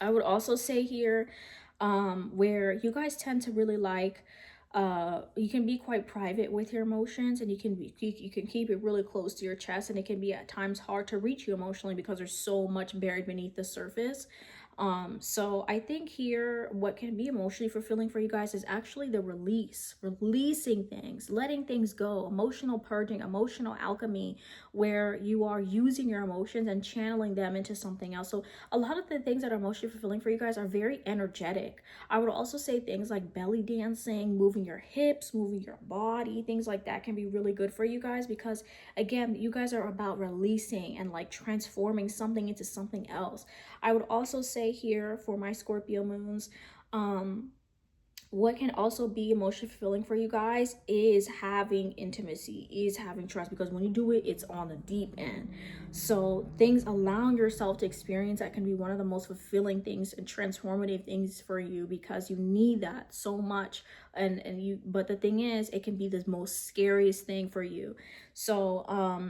I would also say here, where you guys tend to really like, you can be quite private with your emotions, and you can keep it really close to your chest, and it can be at times hard to reach you emotionally because there's so much buried beneath the surface. So I think here what can be emotionally fulfilling for you guys is actually the releasing things, letting things go, emotional purging, emotional alchemy, where you are using your emotions and channeling them into something else. So a lot of the things that are emotionally fulfilling for you guys are very energetic. I would also say things like belly dancing, moving your hips, moving your body, things like that can be really good for you guys, because again, you guys are about releasing and like transforming something into something else. I would also say here for my Scorpio moons, what can also be emotionally fulfilling for you guys is having intimacy, is having trust, because when you do it, it's on the deep end. So things, allowing yourself to experience that, can be one of the most fulfilling things and transformative things for you, because you need that so much. But the thing is, it can be the most scariest thing for you. So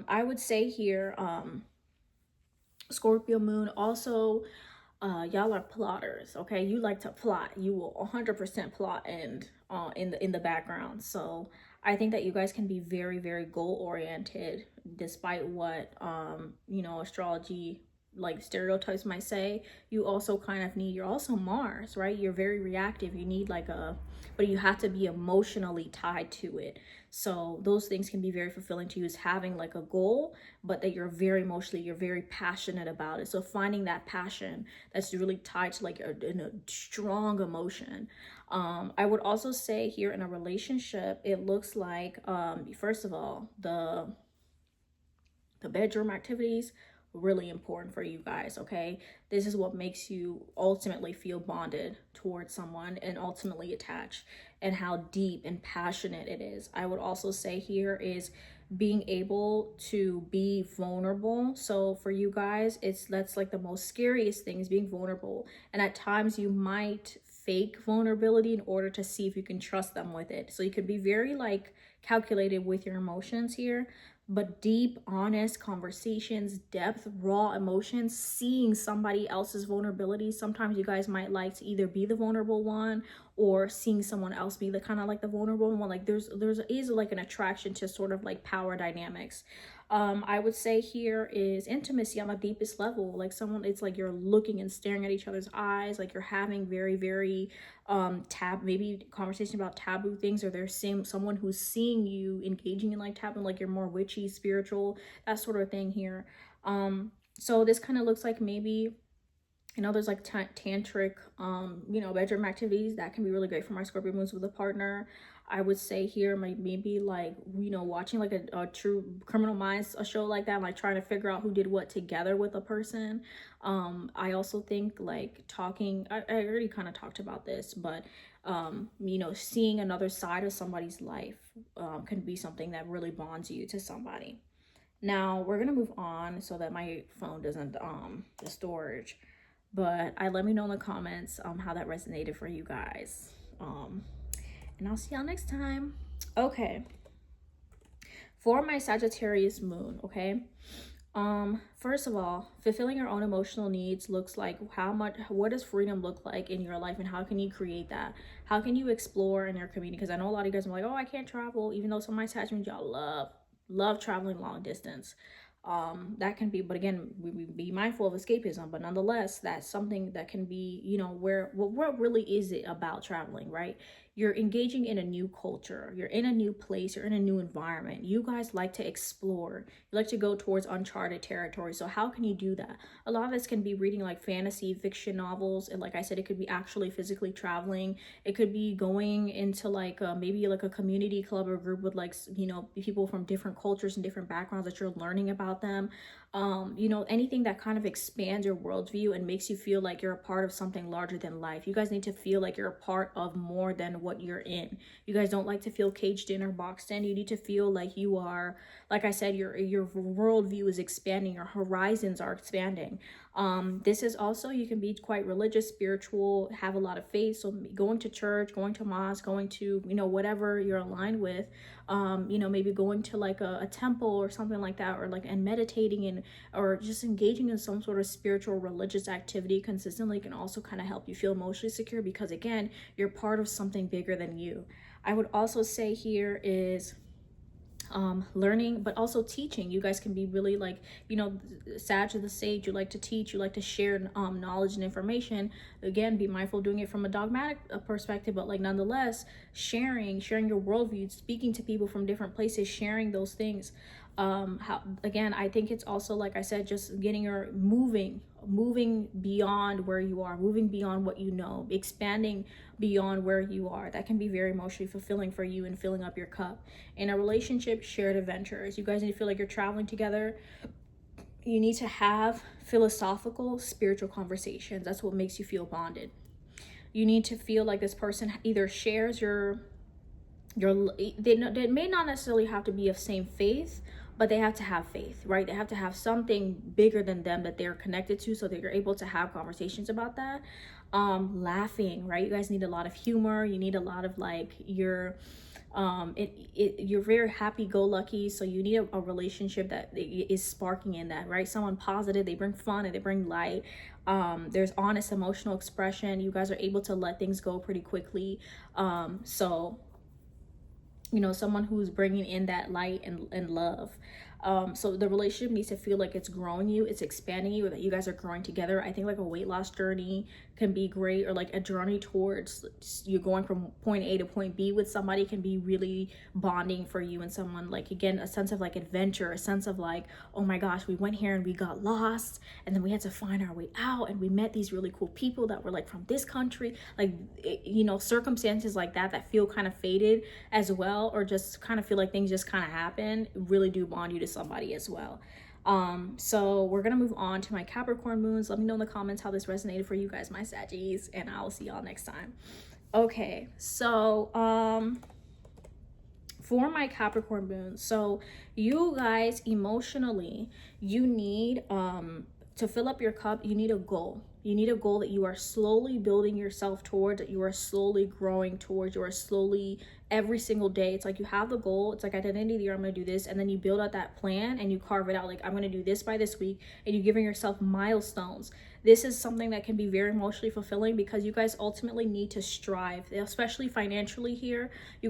I would say here, Scorpio moon also, y'all are plotters. Okay, you like to plot. You will 100% plot and in the background. So I think that you guys can be very, very goal oriented, despite what you know, astrology like stereotypes might say. You also kind of need, you're also Mars, right? You're very reactive. You need like a, but you have to be emotionally tied to it. So those things can be very fulfilling to you, is having like a goal, but that you're very emotionally, you're very passionate about it. So finding that passion that's really tied to like a strong emotion. I would also say here in a relationship, it looks like, first of all, the bedroom activities, really important for you guys. Okay, this is what makes you ultimately feel bonded towards someone and ultimately attached, and how deep and passionate it is. I would also say here is being able to be vulnerable. So for you guys, that's like the most scariest thing, is being vulnerable. And at times you might fake vulnerability in order to see if you can trust them with it. So you could be very like calculated with your emotions here, but deep, honest conversations, depth, raw emotions, seeing somebody else's vulnerability. Sometimes you guys might like to either be the vulnerable one, or seeing someone else be the kind of like the vulnerable one. Like there's is like an attraction to sort of like power dynamics. I would say here is intimacy on the deepest level. Like someone, it's like you're looking and staring at each other's eyes, like you're having very, very maybe conversation about taboo things, or there's someone who's seeing you engaging in like taboo, like you're more witchy, spiritual, that sort of thing here. So this kind of looks like maybe, there's like tantric, bedroom activities that can be really great for my Scorpio moons with a partner. I would say here, maybe like, watching like a true Criminal Minds, a show like that, like trying to figure out who did what together with a person. I also think like talking, I already kind of talked about this, but, seeing another side of somebody's life can be something that really bonds you to somebody. Now we're going to move on so that my phone doesn't, the storage. But let me know in the comments how that resonated for you guys. And I'll see y'all next time. Okay. For my Sagittarius moon, okay? First of all, fulfilling your own emotional needs looks like what does freedom look like in your life, and how can you create that? How can you explore in your community? Because I know a lot of you guys are like, oh, I can't travel, even though some of my Sagittarians, y'all love traveling long distance. That can be, but again, we be mindful of escapism, but nonetheless, that's something that can be, what really is it about traveling, right? You're engaging in a new culture, you're in a new place, you're in a new environment. You guys like to explore, you like to go towards uncharted territory. So how can you do that? A lot of this can be reading like fantasy fiction novels, and like I said, it could be actually physically traveling. It could be going into like maybe like a community club or group with like people from different cultures and different backgrounds that you're learning about them. Anything that kind of expands your worldview and makes you feel like you're a part of something larger than life. You guys need to feel like you're a part of more than what you're in. You guys don't like to feel caged in or boxed in. You need to feel like you are, like I said, your worldview is expanding, your horizons are expanding. This is also, you can be quite religious, spiritual, have a lot of faith. So going to church, going to mosque, going to, whatever you're aligned with, maybe going to like a temple or something like that, or like, and meditating or just engaging in some sort of spiritual religious activity consistently can also kind of help you feel emotionally secure, because again, you're part of something bigger than you. I would also say here is learning, but also teaching. You guys can be really like, Sag of the sage, you like to teach, you like to share knowledge and information. Again, be mindful of doing it from a dogmatic perspective, but like nonetheless, sharing your worldview, speaking to people from different places, sharing those things. Again, I think it's also, like I said, just getting your moving beyond where you are, moving beyond what you know, expanding beyond where you are. That can be very emotionally fulfilling for you and filling up your cup. In a relationship, shared adventures. You guys need to feel like you're traveling together. You need to have philosophical, spiritual conversations. That's what makes you feel bonded. You need to feel like this person either shares they may not necessarily have to be of same faith, but they have to have faith, right? They have to have something bigger than them that they're connected to, so that you're able to have conversations about that. Laughing, right? You guys need a lot of humor. You need a lot of like you're very happy-go-lucky, so you need a relationship that is sparking in that, right? Someone positive, they bring fun and they bring light. There's honest emotional expression. You guys are able to let things go pretty quickly. Someone who's bringing in that light and love. So the relationship needs to feel like it's growing you, it's expanding you, that you guys are growing together. I think like a weight loss journey can be great, or like a journey towards you going from point A to point B with somebody can be really bonding for you and someone. Like, again, a sense of like adventure, a sense of like, oh my gosh, we went here and we got lost, and then we had to find our way out, and we met these really cool people that were like from this country, like, circumstances like that feel kind of faded as well, or just kind of feel like things just kind of happen, really do bond you to somebody as well. So we're gonna move on to my Capricorn moons. Let me know in the comments how this resonated for you guys, my Saggies, and I'll see y'all next time. Okay, so for my Capricorn moons, so you guys emotionally, you need to fill up your cup, you need a goal. You need a goal that you are slowly building yourself towards, that you are slowly growing towards, you are slowly, every single day. It's like you have the goal. It's like at the end of the year, I'm going to do this. And then you build out that plan and you carve it out. Like, I'm going to do this by this week. And you're giving yourself milestones This is something that can be very emotionally fulfilling because you guys ultimately need to strive, especially financially here. You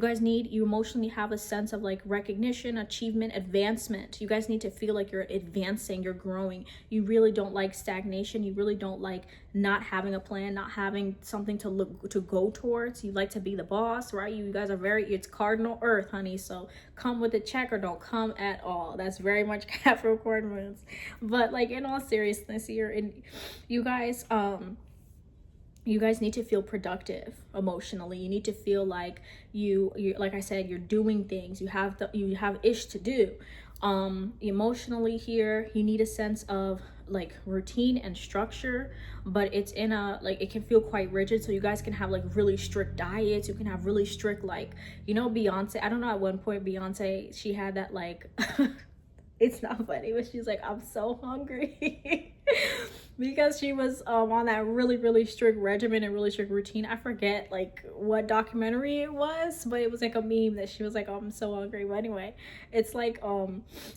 emotionally have a sense of like recognition, achievement, advancement. You guys need to feel like you're advancing, you're growing. You really don't like stagnation. You really don't like not having a plan, not having something to go towards. You like to be the boss, right? You guys are it's cardinal earth, honey. So come with a check or don't come at all. That's very much Capricorn moons. But like in all seriousness here, and you guys need to feel productive emotionally. You need to feel like you like I said, you're doing things. You have ish to do. Emotionally here, you need a sense of like routine and structure, but it's in a like, it can feel quite rigid. So you guys can have like really strict diets. You can have really strict, like, you know, Beyonce, I don't know, at one point Beyonce, she had that like it's not funny, but she's like, I'm so hungry because she was on that really strict regimen and really strict routine. I forget like what documentary it was, but it was like a meme that she was like, oh, I'm so hungry. But anyway, it's like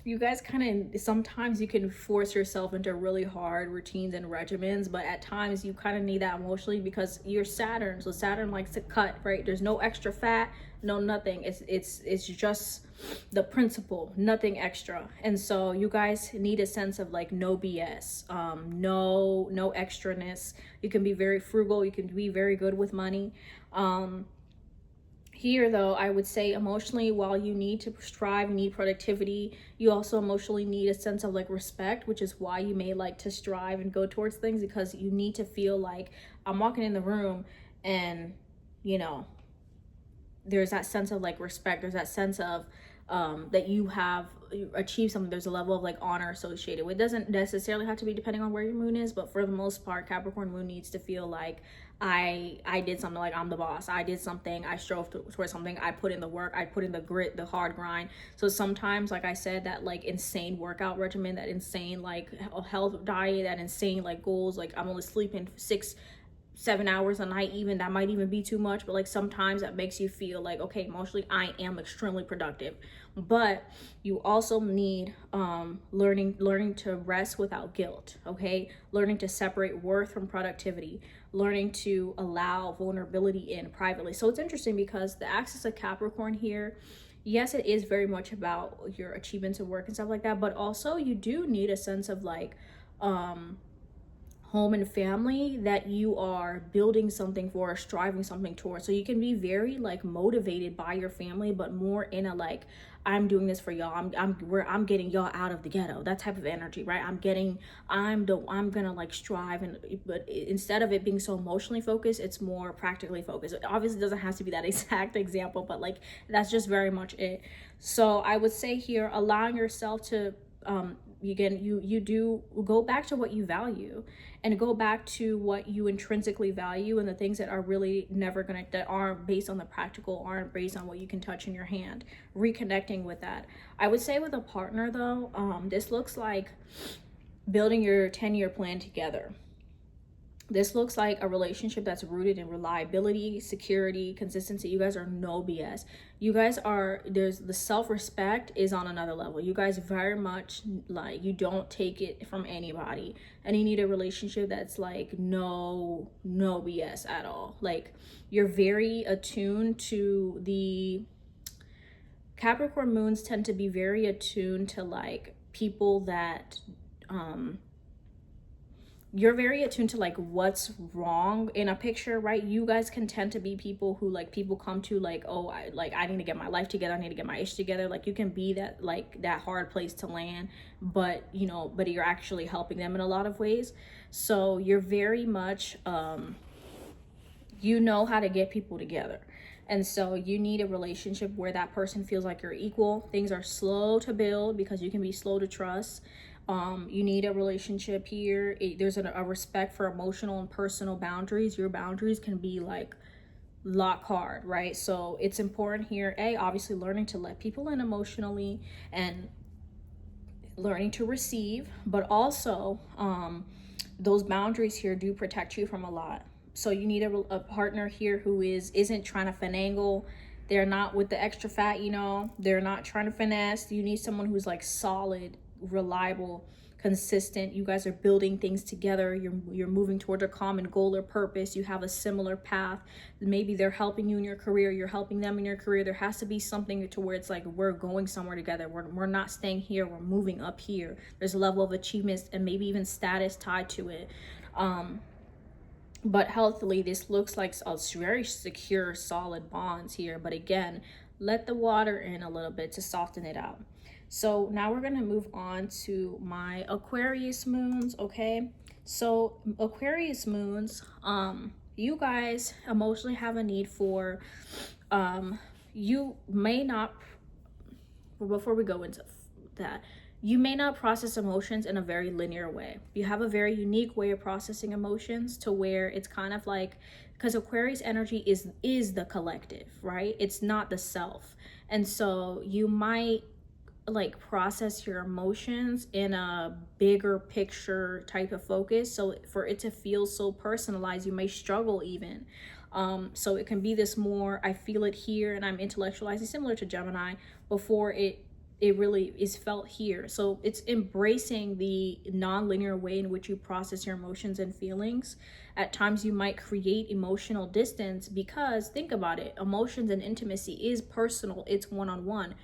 you guys kind of, sometimes you can force yourself into really hard routines and regimens, but at times you kind of need that emotionally because you're Saturn. So Saturn likes to cut, right? There's no extra fat, no nothing. It's just the principle, nothing extra. And so you guys need a sense of like no BS, no extraness. You can be very frugal, you can be very good with money. Here though, I would say emotionally, while you need to strive, need productivity, you also emotionally need a sense of like respect, which is why you may like to strive and go towards things, because you need to feel like I'm walking in the room and, you know, there's that sense of like respect. There's that sense of that you have achieved something. There's a level of like honor associated with it. Doesn't necessarily have to be depending on where your moon is, but for the most part, Capricorn moon needs to feel like I did something, like I'm the boss. I did something. I strove towards something. I put in the work. I put in the grit, the hard grind. So sometimes, like I said, that like insane workout regimen, that insane like health diet, that insane like goals, like I'm only sleeping 6-7 hours a night, even that might even be too much, but like sometimes that makes you feel like, okay, emotionally I am extremely productive. But you also need learning to rest without guilt, okay? Learning to separate worth from productivity, learning to allow vulnerability in privately. So it's interesting because the axis of Capricorn here, yes, it is very much about your achievements and work and stuff like that, but also you do need a sense of like home and family that you are building something for, or striving something towards. So you can be very like motivated by your family, but more in a like, I'm doing this for y'all. I'm getting y'all out of the ghetto. That type of energy, right? I'm gonna like strive, and but instead of it being so emotionally focused, it's more practically focused. It obviously doesn't have to be that exact example, but like that's just very much it. So I would say here, allowing yourself to you do go back to what you value, and go back to what you intrinsically value, and the things that are really that aren't based on the practical, aren't based on what you can touch in your hand, reconnecting with that. I would say with a partner though, this looks like building your 10-year plan together. This looks like a relationship that's rooted in reliability, security, consistency. You guys are no BS. You guys are, there's the self-respect is on another level. You guys very much like, you don't take it from anybody, and you need a relationship that's like no BS at all. Like you're very attuned to the Capricorn moons tend to be very attuned to like people that you're very attuned to like what's wrong in a picture, right? You guys can tend to be people who like people come to like, oh, I need to get my life together, I need to get my ish together. Like you can be that like that hard place to land, but you know, but you're actually helping them in a lot of ways. So you're very much you know how to get people together. And so you need a relationship where that person feels like you're equal. Things are slow to build because you can be slow to trust. You need a relationship here. There's a respect for emotional and personal boundaries. Your boundaries can be like lock hard, right? So it's important here, obviously learning to let people in emotionally and learning to receive, but also those boundaries here do protect you from a lot. So you need a partner here who isn't trying to finagle. They're not with the extra fat, you know, they're not trying to finesse. You need someone who's like solid, reliable, consistent. You guys are building things together. You're moving towards a common goal or purpose. You have a similar path. Maybe they're helping you in your career, you're helping them in your career. There has to be something to where it's like we're going somewhere together. We're not staying here, we're moving up here. There's a level of achievements and maybe even status tied to it. But healthily, this looks like a very secure, solid bonds here. But again, let the water in a little bit to soften it out. So now we're going to move on to my Aquarius moons, okay? So Aquarius moons, you guys emotionally have a need for, you may not, before we go into that, you may not process emotions in a very linear way. You have a very unique way of processing emotions to where it's kind of like, because Aquarius energy is the collective, right? It's not the self. And so you might like process your emotions in a bigger picture type of focus. So for it to feel so personalized, you may struggle even. So it can be this more, I feel it here and I'm intellectualizing, similar to Gemini, before it really is felt here. So it's embracing the non-linear way in which you process your emotions and feelings. At times you might create emotional distance because, think about it, emotions and intimacy is personal, it's one-on-one.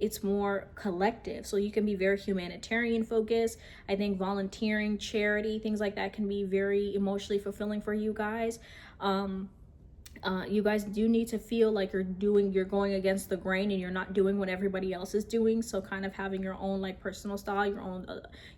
It's more collective. So you can be very humanitarian focused. I think volunteering, charity, things like that can be very emotionally fulfilling for you guys. You guys do need to feel like you're going against the grain and you're not doing what everybody else is doing. So kind of having your own like personal style, your own,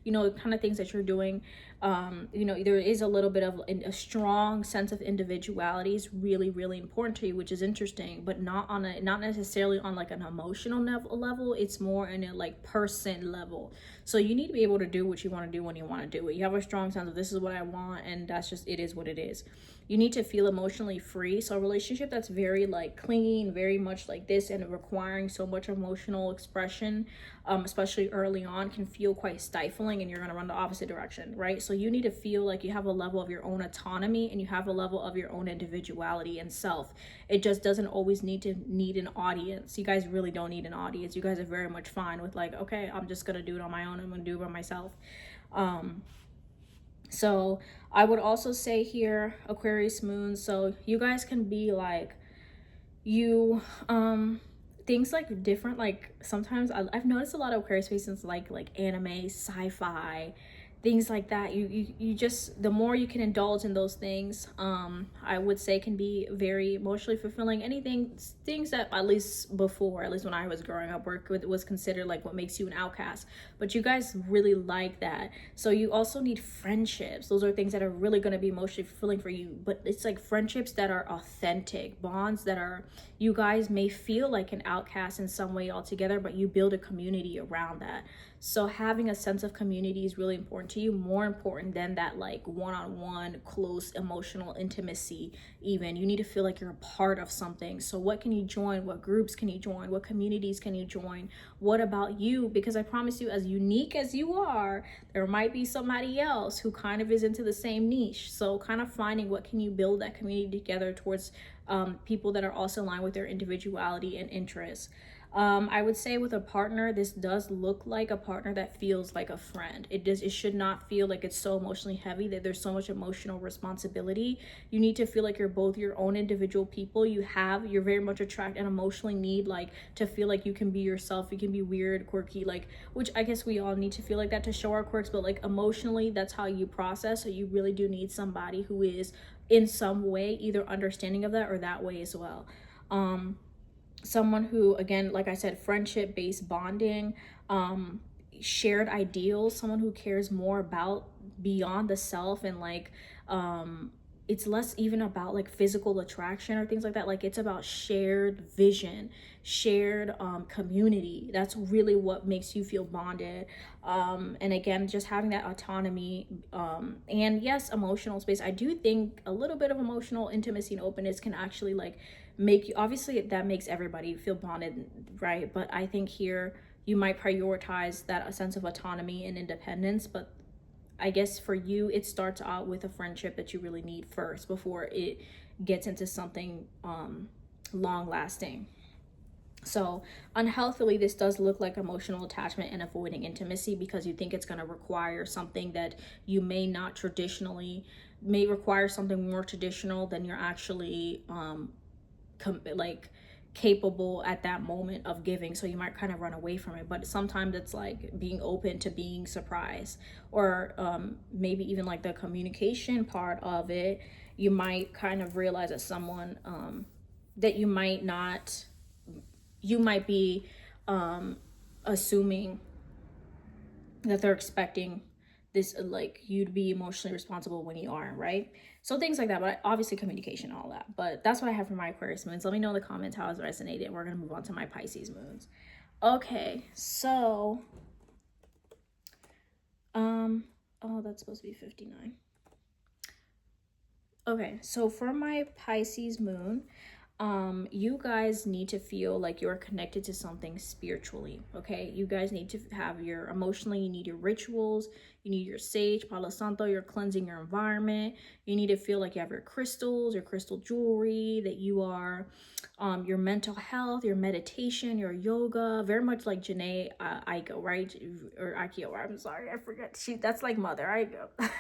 kind of things that you're doing. There is a little bit of a strong sense of individuality is really, really important to you, which is interesting, but not necessarily on like an emotional level. It's more in a like person level. So you need to be able to do what you want to do when you want to do it. You have a strong sense of this is what I want, and that's just, it is what it is. You need to feel emotionally free. So a relationship that's very like clinging, very much like this, and requiring so much emotional expression, especially early on, can feel quite stifling, and you're going to run the opposite direction, right? So you need to feel like you have a level of your own autonomy and you have a level of your own individuality and self. It just doesn't always need an audience. You guys really don't need an audience. You guys are very much fine with like, okay, I'm just going to do it on my own. I'm going to do it by myself. So I would also say here, Aquarius moon, so you guys can be like, things like different, like sometimes I've noticed a lot of Aquarius faces like anime, sci-fi, things like that. You just, the more you can indulge in those things, I would say can be very emotionally fulfilling. Things that at least when I was growing up, was considered like what makes you an outcast, but you guys really like that. So you also need friendships. Those are things that are really going to be emotionally fulfilling for you, but it's like friendships that are authentic, bonds that are, you guys may feel like an outcast in some way altogether, but you build a community around that. So having a sense of community is really important to you, more important than that like one-on-one close emotional intimacy. Even you need to feel like you're a part of something. So what can you join? What groups can you join? What communities can you join? What about you? Because I promise you, as unique as you are, there might be somebody else who kind of is into the same niche. So kind of finding what can you build that community together towards people that are also aligned with their individuality and interests. I would say with a partner, this does look like a partner that feels like a friend. It should not feel like it's so emotionally heavy, that there's so much emotional responsibility. You need to feel like you're both your own individual people. You're very much attracted and emotionally need like to feel like you can be yourself. You can be weird, quirky, like, which I guess we all need to feel like that to show our quirks, but like emotionally, that's how you process. So you really do need somebody who is in some way either understanding of that or that way as well. Someone who, again, like I said, friendship-based bonding, shared ideals, someone who cares more about beyond the self, and like it's less even about like physical attraction or things like that. Like it's about shared vision, shared community. That's really what makes you feel bonded. And again, just having that autonomy, and yes, emotional space. I do think a little bit of emotional intimacy and openness can actually like make you, obviously that makes everybody feel bonded, right? But I think here you might prioritize that a sense of autonomy and independence. But I guess for you, it starts out with a friendship that you really need first before it gets into something long lasting. So unhealthily, this does look like emotional attachment and avoiding intimacy because you think it's going to require something that you may not traditionally, may require something more traditional than you're actually like capable at that moment of giving. So you might kind of run away from it. But sometimes it's like being open to being surprised, or maybe even like the communication part of it. You might kind of realize that someone that you might not, you might be assuming that they're expecting this, like you to be emotionally responsible when you aren't, right? So things like that, but obviously communication, all that. But that's what I have for my Aquarius moons. Let me know in the comments how it's resonated. We're gonna move on to my Pisces moons. Okay, so oh, that's supposed to be 59. Okay, so for my Pisces moon, you guys need to feel like you're connected to something spiritually. Okay, you guys need to have your emotionally, you need your rituals, you need your sage, Palo Santo, you're cleansing your environment. You need to feel like you have your crystals, your crystal jewelry, that you are your mental health, your meditation, your yoga, very much like Janae Aiko, right? Or Aqaua, I'm sorry, I forget. That's like mother Aiko.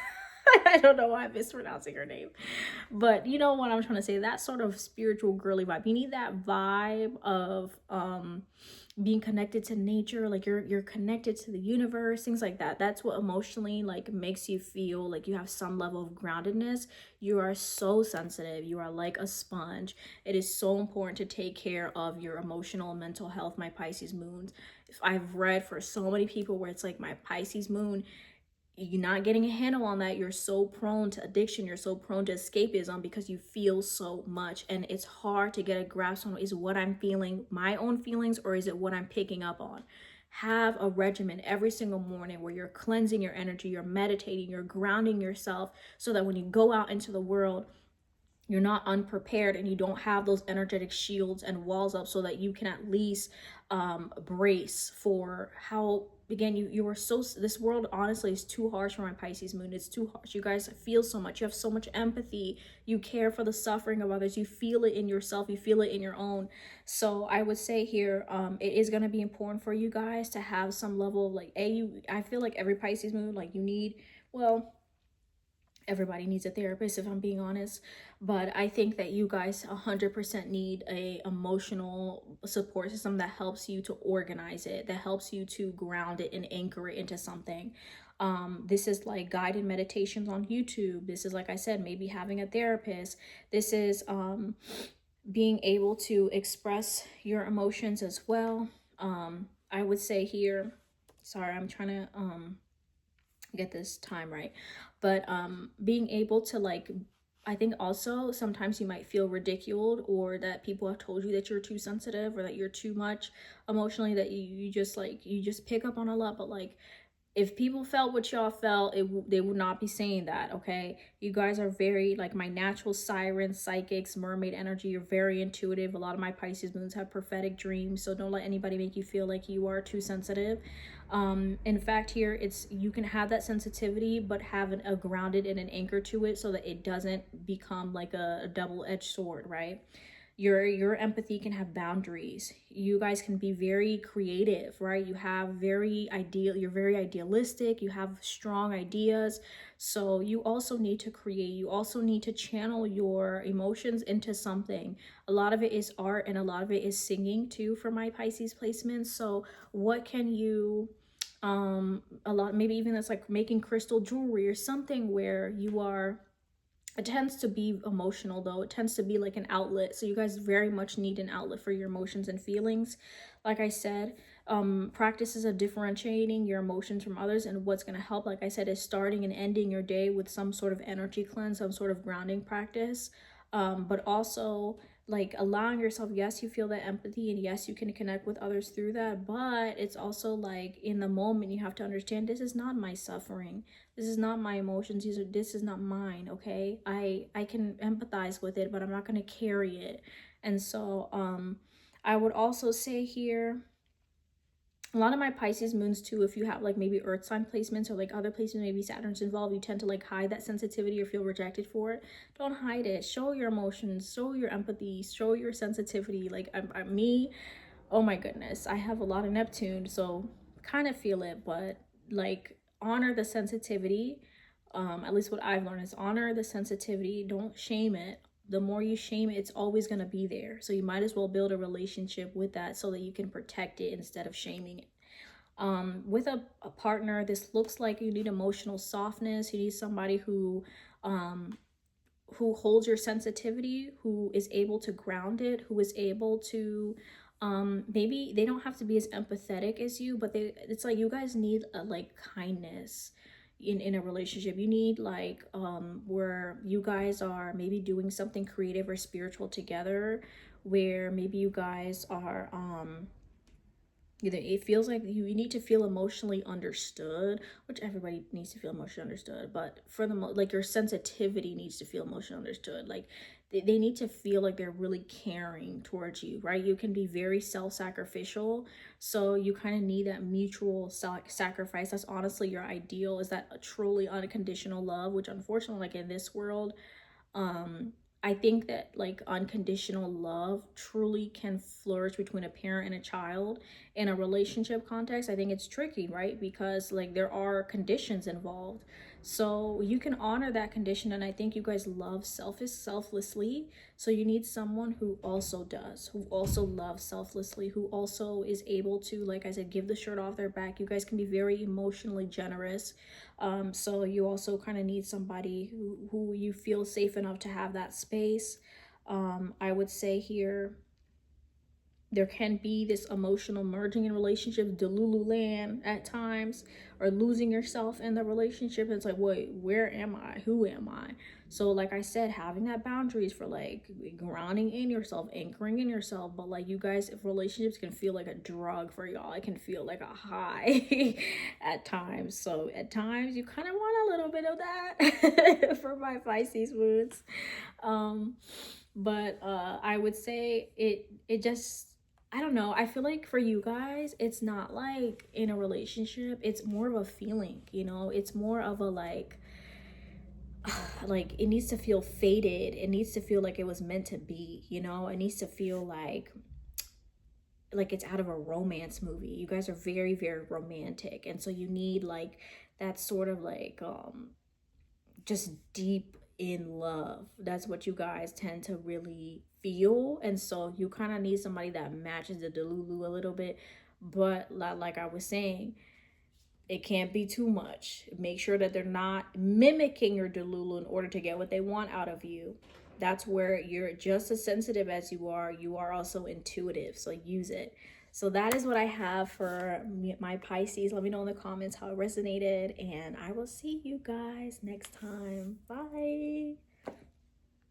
I don't know why I'm mispronouncing her name, but you know what I'm trying to say, that sort of spiritual girly vibe. You need that vibe of being connected to nature, like you're connected to the universe, things like that. That's what emotionally like makes you feel like you have some level of groundedness. You are so sensitive, you are like a sponge. It is so important to take care of your emotional and mental health, my Pisces moons. I've read for so many people where it's like, my Pisces moon, you're not getting a handle on that, you're so prone to addiction, you're so prone to escapism because you feel so much, and it's hard to get a grasp on, is what I'm feeling my own feelings, or is it what I'm picking up on? Have a regimen every single morning where you're cleansing your energy, you're meditating, you're grounding yourself, so that when you go out into the world, you're not unprepared and you don't have those energetic shields and walls up, so that you can at least brace for how, again, you are so, this world honestly is too harsh for my Pisces moon. It's too harsh. You guys feel so much, you have so much empathy, you care for the suffering of others, you feel it in yourself, you feel it in your own. So I would say here, it is going to be important for you guys to have some level of like, I feel like every Pisces moon, like you need, well, everybody needs a therapist, if I'm being honest, but I think that you guys 100% need a emotional support system that helps you to organize it, that helps you to ground it and anchor it into something. This is like guided meditations on YouTube. This is, like I said, maybe having a therapist. This is being able to express your emotions as well. I would say here, sorry, I'm trying to get this time right, but being able to like, I think also sometimes you might feel ridiculed, or that people have told you that you're too sensitive or that you're too much emotionally, that you just like, you just pick up on a lot. But like, if people felt what y'all felt, they would not be saying that. Okay, you guys are very like my natural sirens, psychics, mermaid energy. You're very intuitive. A lot of my Pisces moons have prophetic dreams, so don't let anybody make you feel like you are too sensitive. In fact, here it's, you can have that sensitivity but have a grounded and an anchor to it, so that it doesn't become like a double-edged sword, right? Your empathy can have boundaries. You guys can be very creative, right? You have very you're very idealistic, you have strong ideas. So you also need to create, you also need to channel your emotions into something. A lot of it is art, and a lot of it is singing too for my Pisces placements. So what can you a lot, maybe even that's like making crystal jewelry or something where you are, it tends to be emotional though, it tends to be like an outlet. So you guys very much need an outlet for your emotions and feelings. Like I said, practices of differentiating your emotions from others, and what's going to help, like I said, is starting and ending your day with some sort of energy cleanse, some sort of grounding practice. But also like allowing yourself, yes, you feel that empathy, and yes, you can connect with others through that, but it's also like in the moment you have to understand, this is not my suffering, this is not my emotions, this is not mine. Okay, I can empathize with it, but I'm not going to carry it. And so I would also say here, a lot of my Pisces moons too, if you have like maybe earth sign placements or like other placements, maybe Saturn's involved, you tend to like hide that sensitivity or feel rejected for it. Don't hide it. Show your emotions, show your empathy, show your sensitivity. Like me, oh my goodness, I have a lot of Neptune, so kind of feel it, but like honor the sensitivity. At least what I've learned is honor the sensitivity, don't shame it. The more you shame it, it's always going to be there. So you might as well build a relationship with that so that you can protect it instead of shaming it. With a partner, this looks like you need emotional softness. You need somebody who holds your sensitivity, who is able to ground it, who is able to maybe they don't have to be as empathetic as you, but it's like you guys need a like kindness in a relationship. You need like where you guys are maybe doing something creative or spiritual together, where maybe you guys are it feels like you need to feel emotionally understood, which everybody needs to feel emotionally understood, but for the like your sensitivity needs to feel emotionally understood. Like they need to feel like they're really caring towards you, right? You can be very self-sacrificial, so you kind of need that mutual sacrifice. That's honestly your ideal, is that a truly unconditional love, which unfortunately, like in this world, I think that like unconditional love truly can flourish between a parent and a child. In a relationship context, I think it's tricky, right? Because like there are conditions involved. So you can honor that condition, and I think you guys love selflessly. So you need someone who also does, who also loves selflessly, who also is able to, like I said, give the shirt off their back. You guys can be very emotionally generous. So you also kind of need somebody who you feel safe enough to have that space. I would say here, there can be this emotional merging in relationships, delulu land at times, or losing yourself in the relationship. It's like, wait, where am I? Who am I? So like I said, having that boundaries for like grounding in yourself, anchoring in yourself. But like you guys, if relationships can feel like a drug for y'all, it can feel like a high at times. So at times you kind of want a little bit of that for my Pisces moods. But I would say it just, I don't know. I feel like for you guys, it's not like in a relationship. It's more of a feeling, you know? It's more of a like it needs to feel fated. It needs to feel like it was meant to be, you know? It needs to feel like it's out of a romance movie. You guys are very, very romantic. And so you need like that sort of like just deep in love. That's what you guys tend to really feel. And so you kind of need somebody that matches the delulu a little bit. But like I was saying, it can't be too much. Make sure that they're not mimicking your delulu in order to get what they want out of you. That's where you're just as sensitive as you are also intuitive. So use it. So that is what I have for my Pisces. Let me know in the comments how it resonated, and I will see you guys next time. Bye.